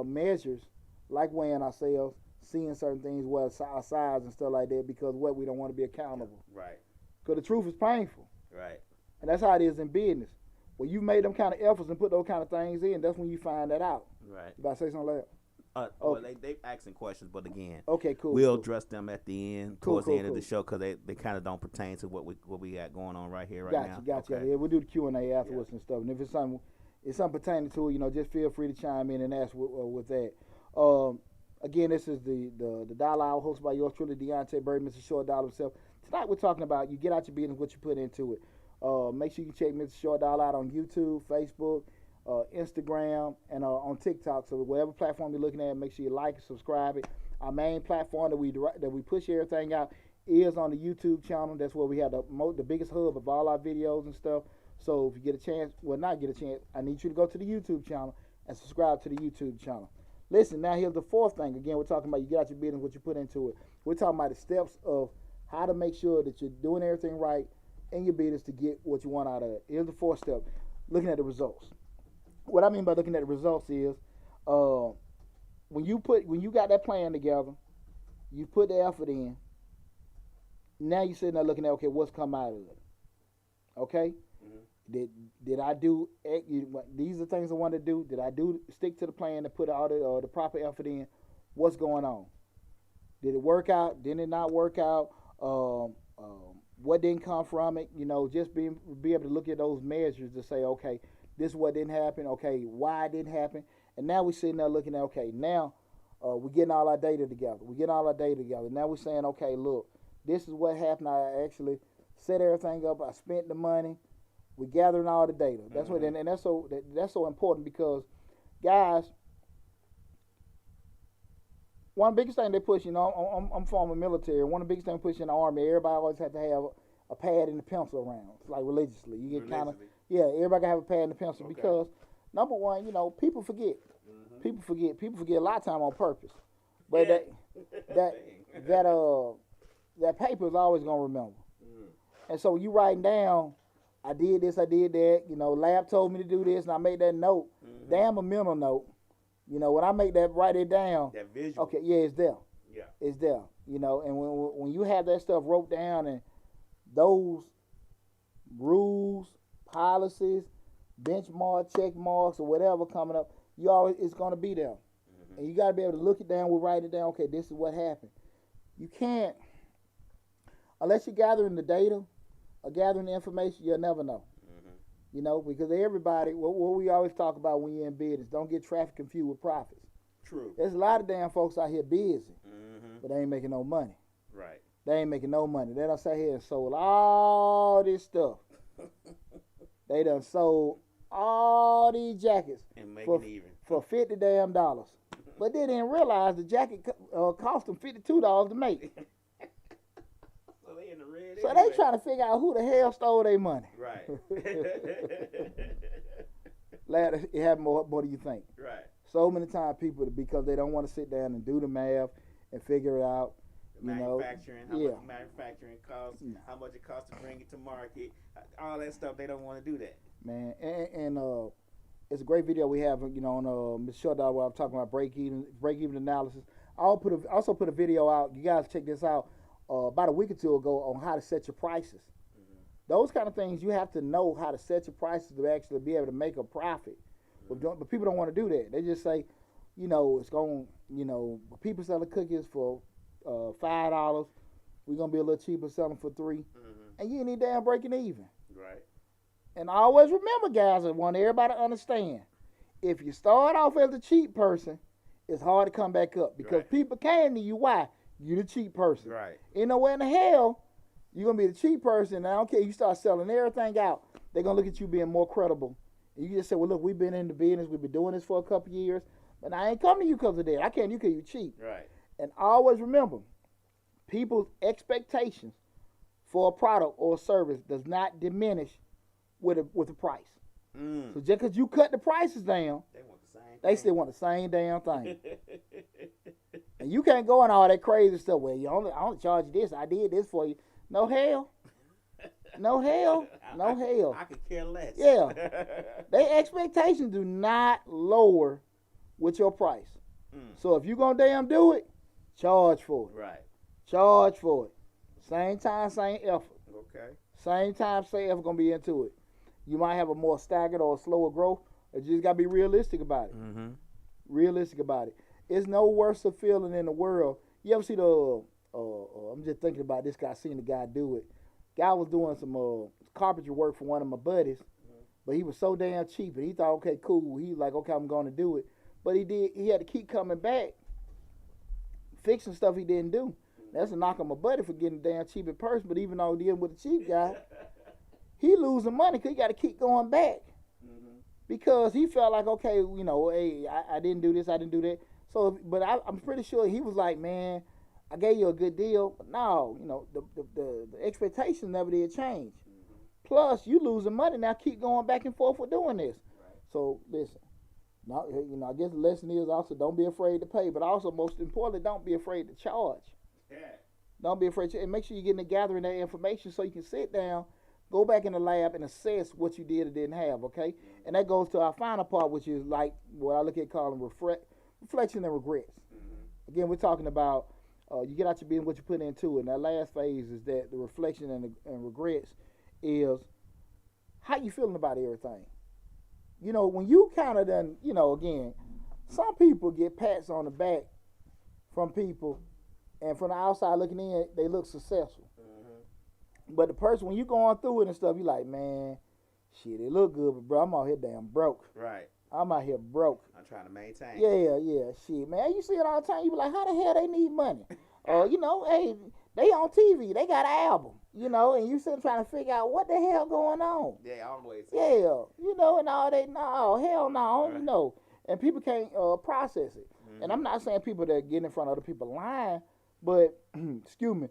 measures, like weighing ourselves, seeing certain things, well, our size and stuff like that, because what, we don't want to be accountable. Right. Because the truth is painful. Right. And that's how it is in business. When you made them kind of efforts and put those kind of things in, that's when you find that out. Right. You about to say something like that? Well, they asking questions, but again, okay, cool. We'll cool. address them at the end, towards the end of the show, because they kind of don't pertain to what we got going on right here, right now. Gotcha. Okay. Yeah, we'll do the Q&A afterwards and stuff. And if it's something pertaining to it, you know, just feel free to chime in and ask with that. Again, this is the Dollar Hour, hosted by yours truly, Deonte Burden, Mr. Short Dollar himself. Tonight we're talking about you get out your business, what you put into it. Make sure you check Mr. Short Dollar out on YouTube, Facebook, Instagram, and on TikTok. So whatever platform you're looking at, make sure you like and subscribe it. Our main platform that we push everything out is on the YouTube channel. That's where we have the biggest hub of all our videos and stuff. So if you get a chance, not get a chance, I need you to go to the YouTube channel and subscribe to the YouTube channel. Listen, now here's the fourth thing. Again, we're talking about you get out your business, what you put into it. We're talking about the steps of how to make sure that you're doing everything right in your business to get what you want out of it. Here's the fourth step, looking at the results. What I mean by looking at the results is when you got that plan together, you put the effort in, now you're sitting there looking at, okay, what's come out of it? Okay? Mm-hmm. Did I do, these are things I want to do. Did I stick to the plan to put all the proper effort in? What's going on? Did it work out? Did it not work out? What didn't come from it? You know, just be able to look at those measures to say, okay, this is what didn't happen. Okay, why it didn't happen? And now we're sitting there looking at, okay, now we're getting all our data together. Now we're saying, okay, look, this is what happened. I actually set everything up. I spent the money. We're gathering all the data. That's what, and that's so important because, guys, one of the biggest things they push, you know, I'm former military. One of the biggest things pushing in the Army, everybody always had to have a pad and a pencil around, like religiously. You get kind of, everybody have a pad and a pencil because, number one, you know, people forget. People forget a lot of time on purpose. But that paper is always gonna remember. And so you writing down, I did this, I did that. You know, lab told me to do this, and I made that note. Damn, a mental note. You know, when I make that, write it down. That visual. Okay, yeah, it's there. Yeah, it's there. You know, and when you have that stuff wrote down and those rules, policies, benchmark, check marks, or whatever coming up, it's gonna be there. And you gotta be able to look it down. We'll write it down. Okay, this is what happened. You can't, unless you're gathering the data or gathering the information, you'll never know. You know, because everybody, what we always talk about when you're in business, don't get traffic confused with profits. True. There's a lot of damn folks out here busy, but they ain't making no money. Right. They ain't making no money. They done sat here and sold all this stuff. They done sold all these jackets for $50 damn. But they didn't realize the jacket cost them $52 to make. So they trying to figure out who the hell stole their money. Right. Lad, it happened more do you think? Right. So many times people, because they don't want to sit down and do the math and figure it out. Manufacturing, how much manufacturing costs, how much it costs to bring it to market, all that stuff. They don't want to do that. Man, and it's a great video we have, you know, on Ms. Short where I'm talking about break even analysis. I also put a video out. You guys check this out. About a week or two ago on how to set your prices. Those kind of things, you have to know how to set your prices to actually be able to make a profit. But people don't want to do that. They just say, you know, it's going, you know, people selling cookies for $5. We're going to be a little cheaper selling for $3. And you ain't need damn breaking even. Right. And I always remember, guys, I want everybody to understand, if you start off as a cheap person, it's hard to come back up because people came to you. Why? You the cheap person. Right. You know where in the hell you're going to be the cheap person, and I don't care, you start selling everything out, they're going to look at you being more credible. And you just say, well, look, we've been in the business, we've been doing this for a couple of years, but I ain't coming to you because of that. I came to you because you're cheap. Right. And always remember, people's expectations for a product or a service does not diminish with the price. So just because you cut the prices down, they still want the same damn thing. And you can't go on all that crazy stuff. Well, I only charge you this. I did this for you. No hell. No hell. No hell. I could care less. Yeah. Their expectations do not lower with your price. So if you're going to damn do it, charge for it. Right. Charge for it. Same time, same effort. Okay. Same time, same effort going to be into it. You might have a more staggered or a slower growth. You just got to be realistic about it. Realistic about it. It's no worse a feeling in the world. You ever see I'm just thinking about this guy, seen the guy do it. Guy was doing some carpentry work for one of my buddies, but he was so damn cheap, and he thought, okay, cool. He was like, okay, I'm going to do it. But he had to keep coming back, fixing stuff he didn't do. That's a knock on my buddy for getting damn cheap in person, but even though dealing with a cheap guy, he losing money because he got to keep going back. Because he felt like, okay, hey, I didn't do this, I didn't do that. So, but I'm pretty sure he was like, man, I gave you a good deal, but no, the expectations never did change. Plus, you losing money now. Keep going back and forth with doing this. Right. So listen, now, I guess the lesson is also don't be afraid to pay, but also most importantly, don't be afraid to charge. Yeah. Don't be afraid to, and make sure you're getting gathering that information so you can sit down, go back in the lab and assess what you did or didn't have. Okay, and that goes to our final part, which is like what I look at calling reflection and regrets. Again, we're talking about you get out your business, what you put into it. And that last phase is that the reflection and regrets is how you feeling about everything. When you kind of done, again, some people get pats on the back from people, and from the outside looking in, they look successful. But the person, when you going through it and stuff, you like, man, shit, it look good, but bro, I'm out here damn broke. Right. I'm out here broke. I'm trying to maintain. Yeah, shit, man. You see it all the time. You be like, how the hell they need money? Hey, they on TV. They got an album, and you still trying to figure out what the hell going on. Yeah, always. Yeah, and all that. No, hell no, and people can't process it. And I'm not saying people that get in front of other people lying, but, excuse me,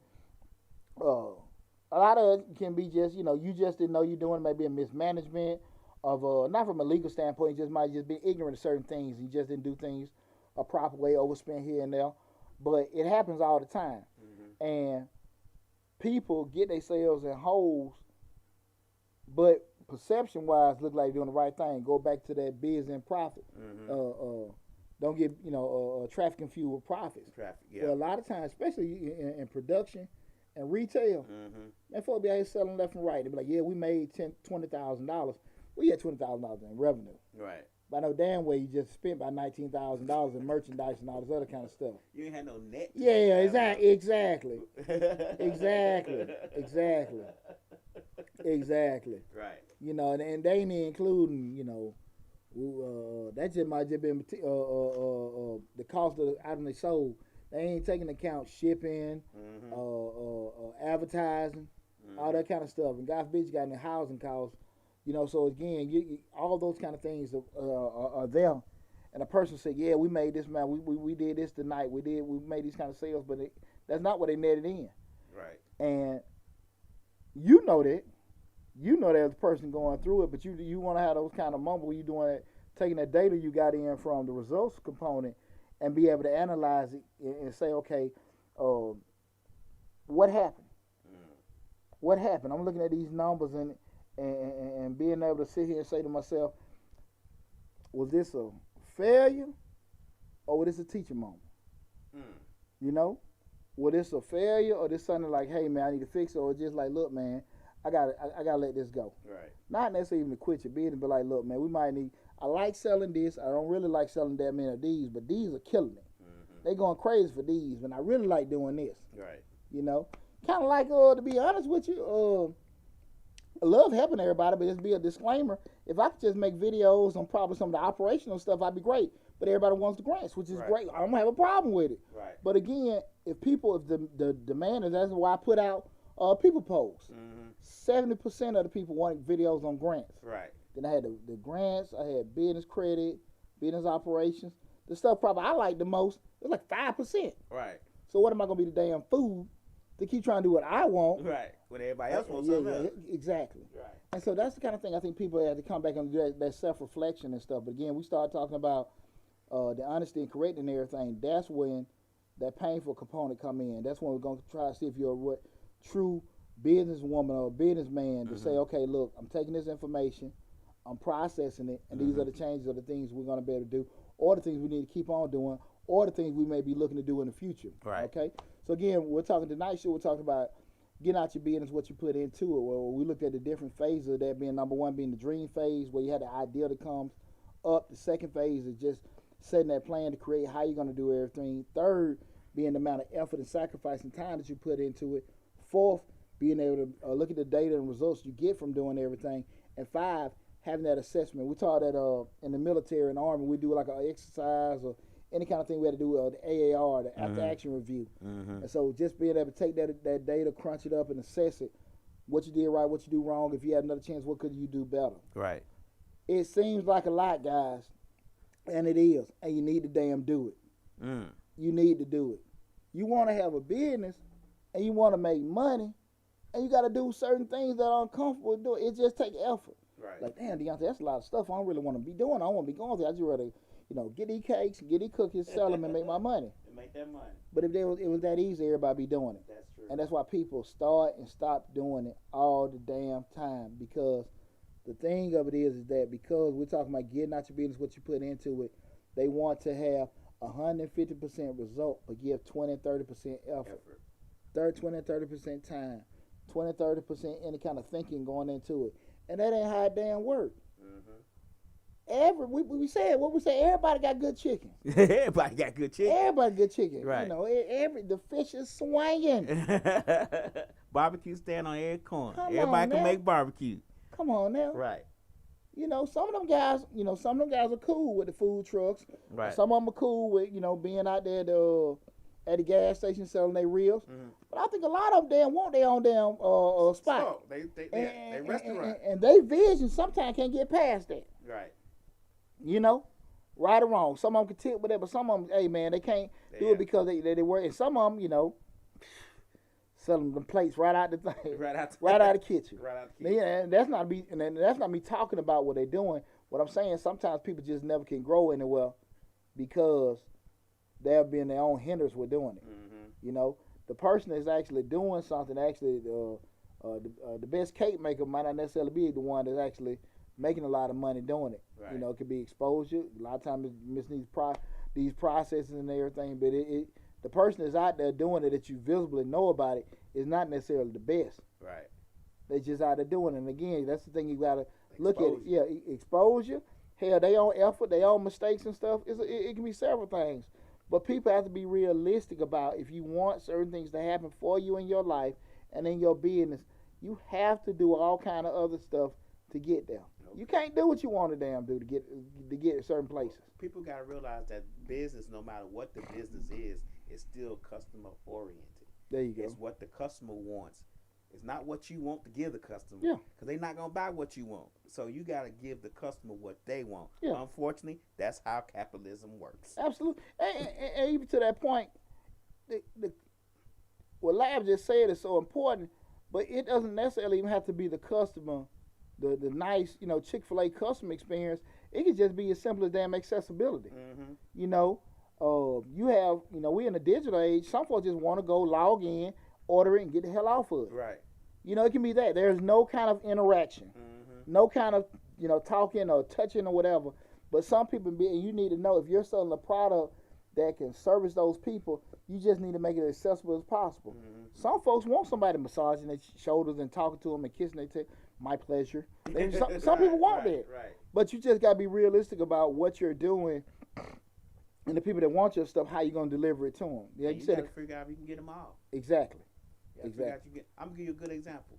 a lot of it can be just, you just didn't know you're doing maybe a mismanagement of, not from a legal standpoint, you just might just be ignorant of certain things. You just didn't do things a proper way, overspend here and there. But it happens all the time. And people get themselves in holes, but perception-wise look like doing the right thing. Go back to that biz and profit. Don't get, trafficking fuel with profits. Yeah. Well, a lot of times, especially in production and retail, man, folks be out here selling left and right. They be like, yeah, we made $20,000. We had $20,000 in revenue. Right. But I know damn well you just spent about $19,000 in merchandise and all this other kind of stuff. You ain't had no net. Yeah, exactly. Right. And they ain't including, that just might just been the cost of the item they sold. They ain't taking into account shipping, advertising, all that kind of stuff. And God forbid you got any housing costs. So again, you all those kind of things are there. And a person said, yeah, we made this, man. We did this tonight. We made these kind of sales, but that's not what they netted in. Right. And you know that. There's a person going through it, but you want to have those kind of moments where you're doing it, taking that data you got in from the results component and be able to analyze it and say, okay, what happened? What happened? I'm looking at these numbers and being able to sit here and say to myself, was this a failure or was this a teaching moment? Was this a failure or this something like, hey man, I need to fix it, or just like, look man, I gotta let this go. Right. Not necessarily even to quit your business, but like, look man, we might need. I like selling this. I don't really like selling that many of these, but these are killing me. They going crazy for these, and I really like doing this. Right. Kind of like to be honest with you, I love helping everybody, but just be a disclaimer. If I could just make videos on probably some of the operational stuff, I'd be great. But everybody wants the grants, which is great. I don't have a problem with it. Right. But again, if the demand is, that's why I put out people posts. 70% of the people wanted videos on grants. Right. Then I had the grants. I had business credit, business operations. The stuff probably I like the most, it's like 5%. Right. So what am I going to be the damn fool to keep trying to do what I want. Right. When everybody else wants something else. Exactly. Right. And so that's the kind of thing I think people have to come back and do that self-reflection and stuff. But again, we start talking about the honesty and correcting everything. That's when that painful component come in. That's when we're going to try to see if you're a true businesswoman or businessman to say, okay, look, I'm taking this information, I'm processing it, and these are the changes or the things we're going to be able to do, or the things we need to keep on doing, or the things we may be looking to do in the future. Right. Okay? So again, we're talking tonight, we're talking about getting out your business, what you put into it. Well, we looked at the different phases of that, being number one being the dream phase, where you had the idea that comes up. The second phase is just setting that plan to create how you're going to do everything. Third, being the amount of effort and sacrifice and time that you put into it. Fourth, being able to look at the data and results you get from doing everything. And five, having that assessment. We taught that in the military and the Army, we do like an exercise or any kind of thing we had to do with the AAR, the after action review. And so just being able to take that data, crunch it up and assess it, what you did right, what you do wrong. If you had another chance, what could you do better? Right. It seems like a lot, guys, and it is, and you need to damn do it. You need to do it. You want to have a business and you want to make money, and you got to do certain things that are uncomfortable to do. It just takes effort. Right. Like, damn, Deonte, that's a lot of stuff I don't really want to be doing. I don't want to be going through. I just rather, get these cakes, get these cookies, sell them, and make my money. And make that money. But if it was that easy, everybody be doing it. That's true. And that's why people start and stop doing it all the damn time. Because the thing of it is that because we're talking about getting out your business, what you put into it, they want to have 150% result, but give 20 and 30% effort. 20 and 30% time. 20, 30% any kind of thinking going into it. And that ain't how it damn work. We said, everybody got good chicken. Everybody got good chicken. Everybody good chicken. Right. The fish is swinging. Barbecue stand on every corner. Come Everybody on can now. make barbecue. Come on now. Right. Some of them guys, are cool with the food trucks. Right. Some of them are cool with, being out there at the gas station selling their reels. But I think a lot of them damn want their own damn spot. So, they restaurant. And they vision sometimes can't get past that. Right. Right or wrong. Some of them can tip with that, but some of them, hey man, they can't do it because they work. And some of them, selling them plates right out the thing, right out the kitchen. Right out the kitchen. Yeah, and that's not me talking about what they're doing. What I'm saying, sometimes people just never can grow anywhere because they're being their own hindrance with doing it. The person that's actually doing something, actually, the best cake maker might not necessarily be the one that's actually making a lot of money doing it. Right. It could be exposure. A lot of times it misses these processes and everything, but the person that's out there doing it that you visibly know about it is not necessarily the best. Right. They just out there doing it. And again, that's the thing you got to look at. It. Yeah, exposure. Hell, they own effort, they own mistakes and stuff. It can be several things. But people have to be realistic about if you want certain things to happen for you in your life and in your business, you have to do all kind of other stuff to get there. Okay. You can't do what you want to damn do to get to certain places. People got to realize that business, no matter what the business is still customer oriented. There you go. It's what the customer wants. It's not what you want to give the customer. Yeah. Because they're not going to buy what you want. So you got to give the customer what they want. Yeah. Unfortunately, that's how capitalism works. Absolutely. And even to that point, what Lab just said is so important, but it doesn't necessarily even have to be the customer, the nice, Chick-fil-A customer experience. It could just be as simple as damn accessibility. You have, we're in a digital age. Some folks just want to go log in, order it, and get the hell off of it. Right. It can be that. There's no kind of interaction, no kind of, talking or touching or whatever. But some people, you need to know if you're selling a product that can service those people, you just need to make it as accessible as possible. Some folks want somebody massaging their shoulders and talking to them and kissing their tip. My pleasure. Some people want that. Right. But you just got to be realistic about what you're doing and the people that want your stuff, how you going to deliver it to them. Yeah, you got to figure out if you can get them all. Exactly. I'm going to give you a good example.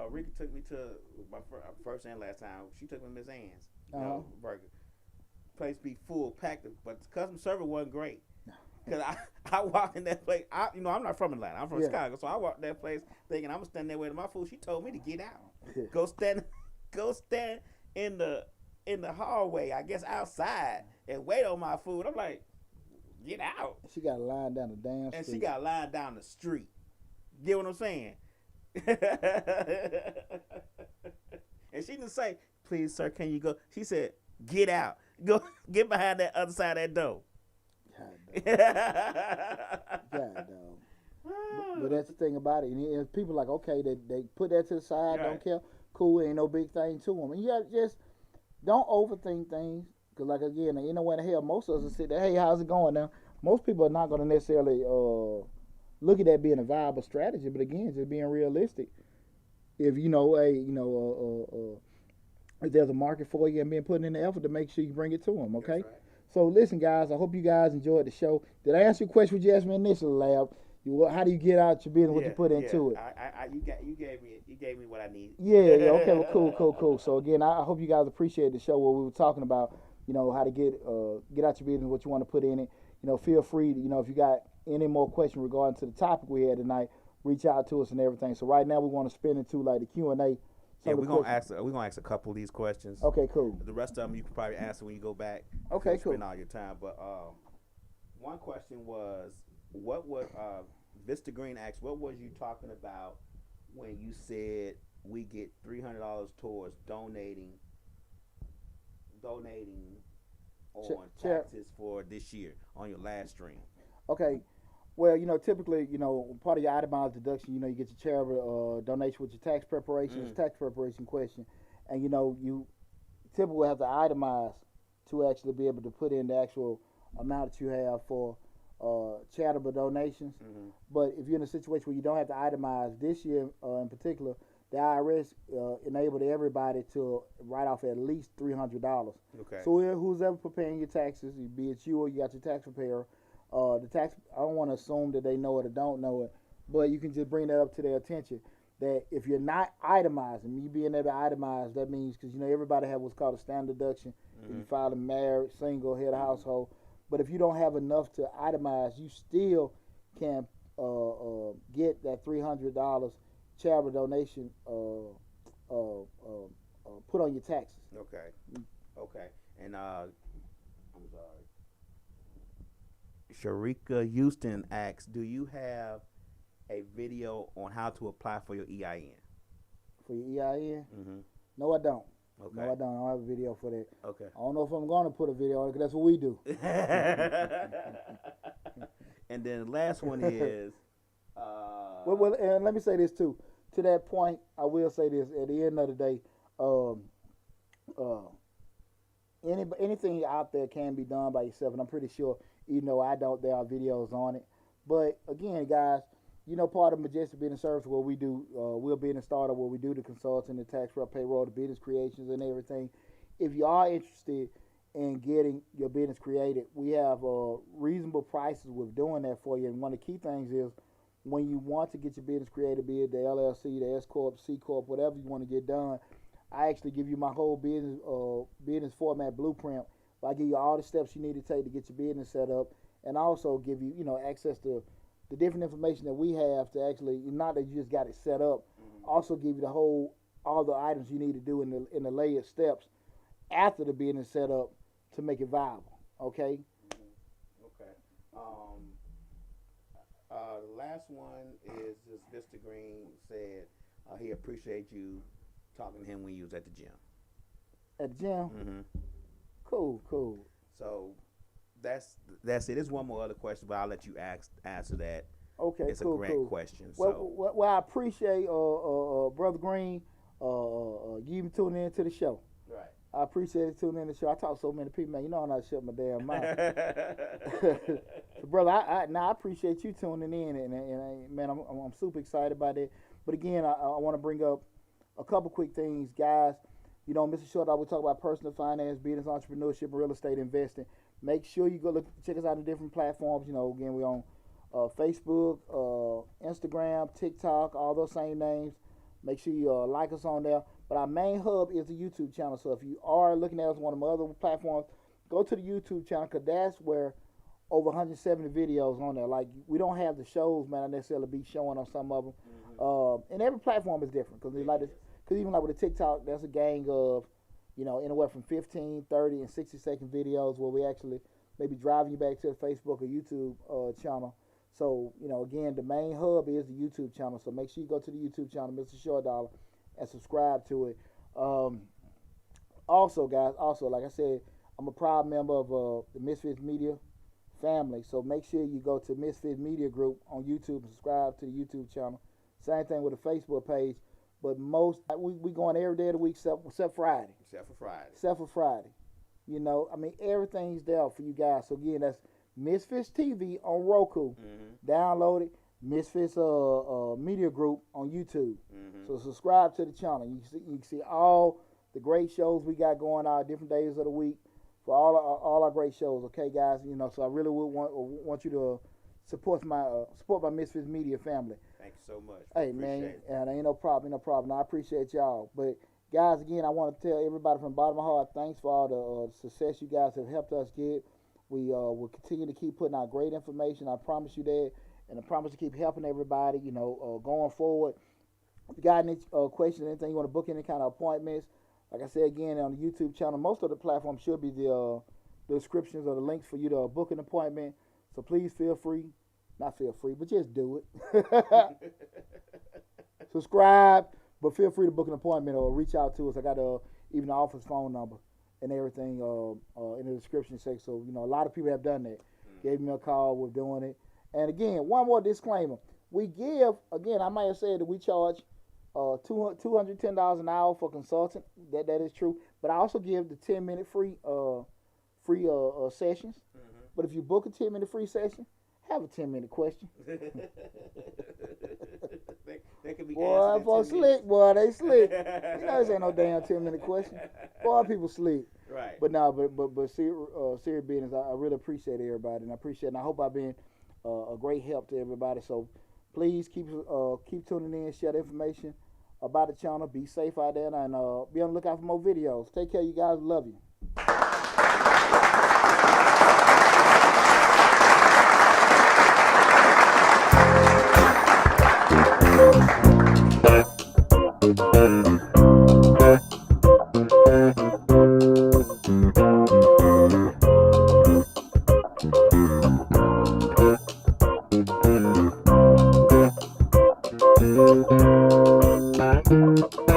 Rika took me to my first and last time. She took me to Miss Ann's burger. Place be full, packed, but the customer service wasn't great. Because I walked in that place. I'm not from Atlanta. I'm from Chicago. So I walked that place thinking I'm going to stand there waiting my food. She told me to get out. Go stand in the hallway, I guess outside, and wait on my food. I'm like, get out. She got a line down the damn street. And she got a line down the street. Get what I'm saying? And she didn't say, "Please, sir, can you go?" She said, "Get out. Go get behind that other side of that door." God, dog. But that's the thing about it. And people like, okay, they put that to the side, don't care. Cool, ain't no big thing to them. And you gotta just don't overthink things. Because, like, again, you know what the hell, most of us will sit there, hey, how's it going now? Most people are not going to necessarily look at that being a viable strategy. But, again, just being realistic. If, if there's a market for you and being put in the effort to make sure you bring it to them, okay? Right. So, listen, guys, I hope you guys enjoyed the show. Did I answer your question? What you asked me initially, Lab? How do you get out your business? What you put into it? You gave me what I need. Yeah. Okay. Well, cool. So again, I hope you guys appreciate the show where we were talking about, how to get out your business, what you want to put in it. Feel free to, if you got any more questions regarding to the topic we had tonight, reach out to us and everything. So right now we want to spin into like the Q&A. Yeah, we're gonna ask a couple of these questions. Okay, cool. The rest of them you can probably answer when you go back. Okay, cool. Spend all your time, but one question was, what would Vista Green asked, what was you talking about when you said we get $300 towards donating on taxes for this year on your last stream? Okay. Well, typically, part of your itemized deduction, you get your charitable donation with your tax preparation. It's a tax preparation question. And, you typically have to itemize to actually be able to put in the actual amount that you have for charitable donations. Mm-hmm. But if you're in a situation where you don't have to itemize this year in particular, the IRS enabled everybody to write off at least $300. Okay. So who's ever preparing your taxes, be it you or you got your tax preparer, I don't want to assume that they know it or don't know it, but you can just bring that up to their attention. That if you're not itemizing, you being able to itemize, that means, because everybody have what's called a standard deduction. Mm-hmm. If you file a married, single, head of household. But if you don't have enough to itemize, you still can get that $300 charitable donation put on your taxes. Okay. And I'm sorry. Sharika Houston asks, do you have a video on how to apply for your EIN? For your EIN? Mm-hmm. No, I don't. Okay. No, I don't. I don't have a video for that. Okay. I don't know if I'm going to put a video on it, because that's what we do. And then the last one is... Well, and let me say this, too. To that point, I will say this. At the end of the day, anything out there can be done by yourself, and I'm pretty sure, even though I don't, there are videos on it. But, again, guys, part of Majestic Business Service, what we do, we're a business startup where we do the consulting, the tax prep, payroll, the business creations, and everything. If you are interested in getting your business created, we have reasonable prices with doing that for you. And one of the key things is, when you want to get your business created, be it the LLC, the S Corp, C Corp, whatever you want to get done, I actually give you my whole business format blueprint. I give you all the steps you need to take to get your business set up, and also give you, access to the different information that we have to actually, not that you just got it set up, also give you all the items you need to do in the layered steps after the business set up to make it viable. Okay. Okay. The last one is just Mr. Green said he appreciates you talking to him when you was at the gym. At the gym? Mm-hmm. Cool. So that's it. There's one more other question, but I'll let you answer that. Okay, it's cool. a great question. Well, I appreciate Brother Green you even tuning in to the show. Right. I appreciate it tuning in to the show. I talk to so many people, man. You know I'm not shut my damn mouth. So, brother, I appreciate you tuning in, and man, I'm super excited about it. But again, I want to bring up a couple quick things, guys. Mr. Short, I will talk about personal finance, business, entrepreneurship, and real estate investing. Make sure you go check us out on different platforms. Again, we're on Facebook, Instagram, TikTok, all those same names. Make sure you like us on there. But our main hub is the YouTube channel. So if you are looking at us on one of my other platforms, go to the YouTube channel, because that's where over 170 videos on there. Like, we don't have the shows, man, I necessarily be showing on some of them. Mm-hmm. And every platform is different. Because even like with the TikTok, that's a gang of, anywhere from 15, 30, and 60-second videos where we actually maybe driving you back to the Facebook or YouTube channel. So, again, the main hub is the YouTube channel. So make sure you go to the YouTube channel, Mr. Short Dollar, and subscribe to it. Also, guys, like I said, I'm a proud member of the Misfits Media family. So make sure you go to Misfits Media Group on YouTube and subscribe to the YouTube channel. Same thing with the Facebook page. But we going every day of the week except Friday. Except for Friday. Everything's there for you guys. So again, that's Misfits TV on Roku. Download it. Misfits Media Group on YouTube. So subscribe to the channel. You can see all the great shows we got going on different days of the week for all our great shows. Okay, guys. So I really would want you to support my Misfits Media family. Thank you so much. Hey, man, and ain't no problem. I appreciate y'all. But guys, again, I want to tell everybody from the bottom of my heart, thanks for all the success you guys have helped us get. We will continue to keep putting out great information. I promise you that, and I promise to keep helping everybody. Going forward. If you got any questions, anything you want to book any kind of appointments, like I said again on the YouTube channel, most of the platforms should be the descriptions or the links for you to book an appointment. So please not feel free, but just do it. Subscribe, but feel free to book an appointment or reach out to us. I got even the office phone number and everything in the description section. So, a lot of people have done that. Gave me a call, we're doing it. And again, one more disclaimer. I might have said that we charge $210 an hour for consulting. That is true. But I also give the 10-minute free sessions. But if you book a 10-minute free session, have a 10-minute question. they can be boy, folks slick. Boy, they slick. This ain't no damn 10-minute question. Boy, people slick. Right. But no, but serious business. I really appreciate everybody, and I hope I've been a great help to everybody. So please keep tuning in, share the information about the channel. Be safe out there, and be on the lookout for more videos. Take care, you guys. Love you. Thank you.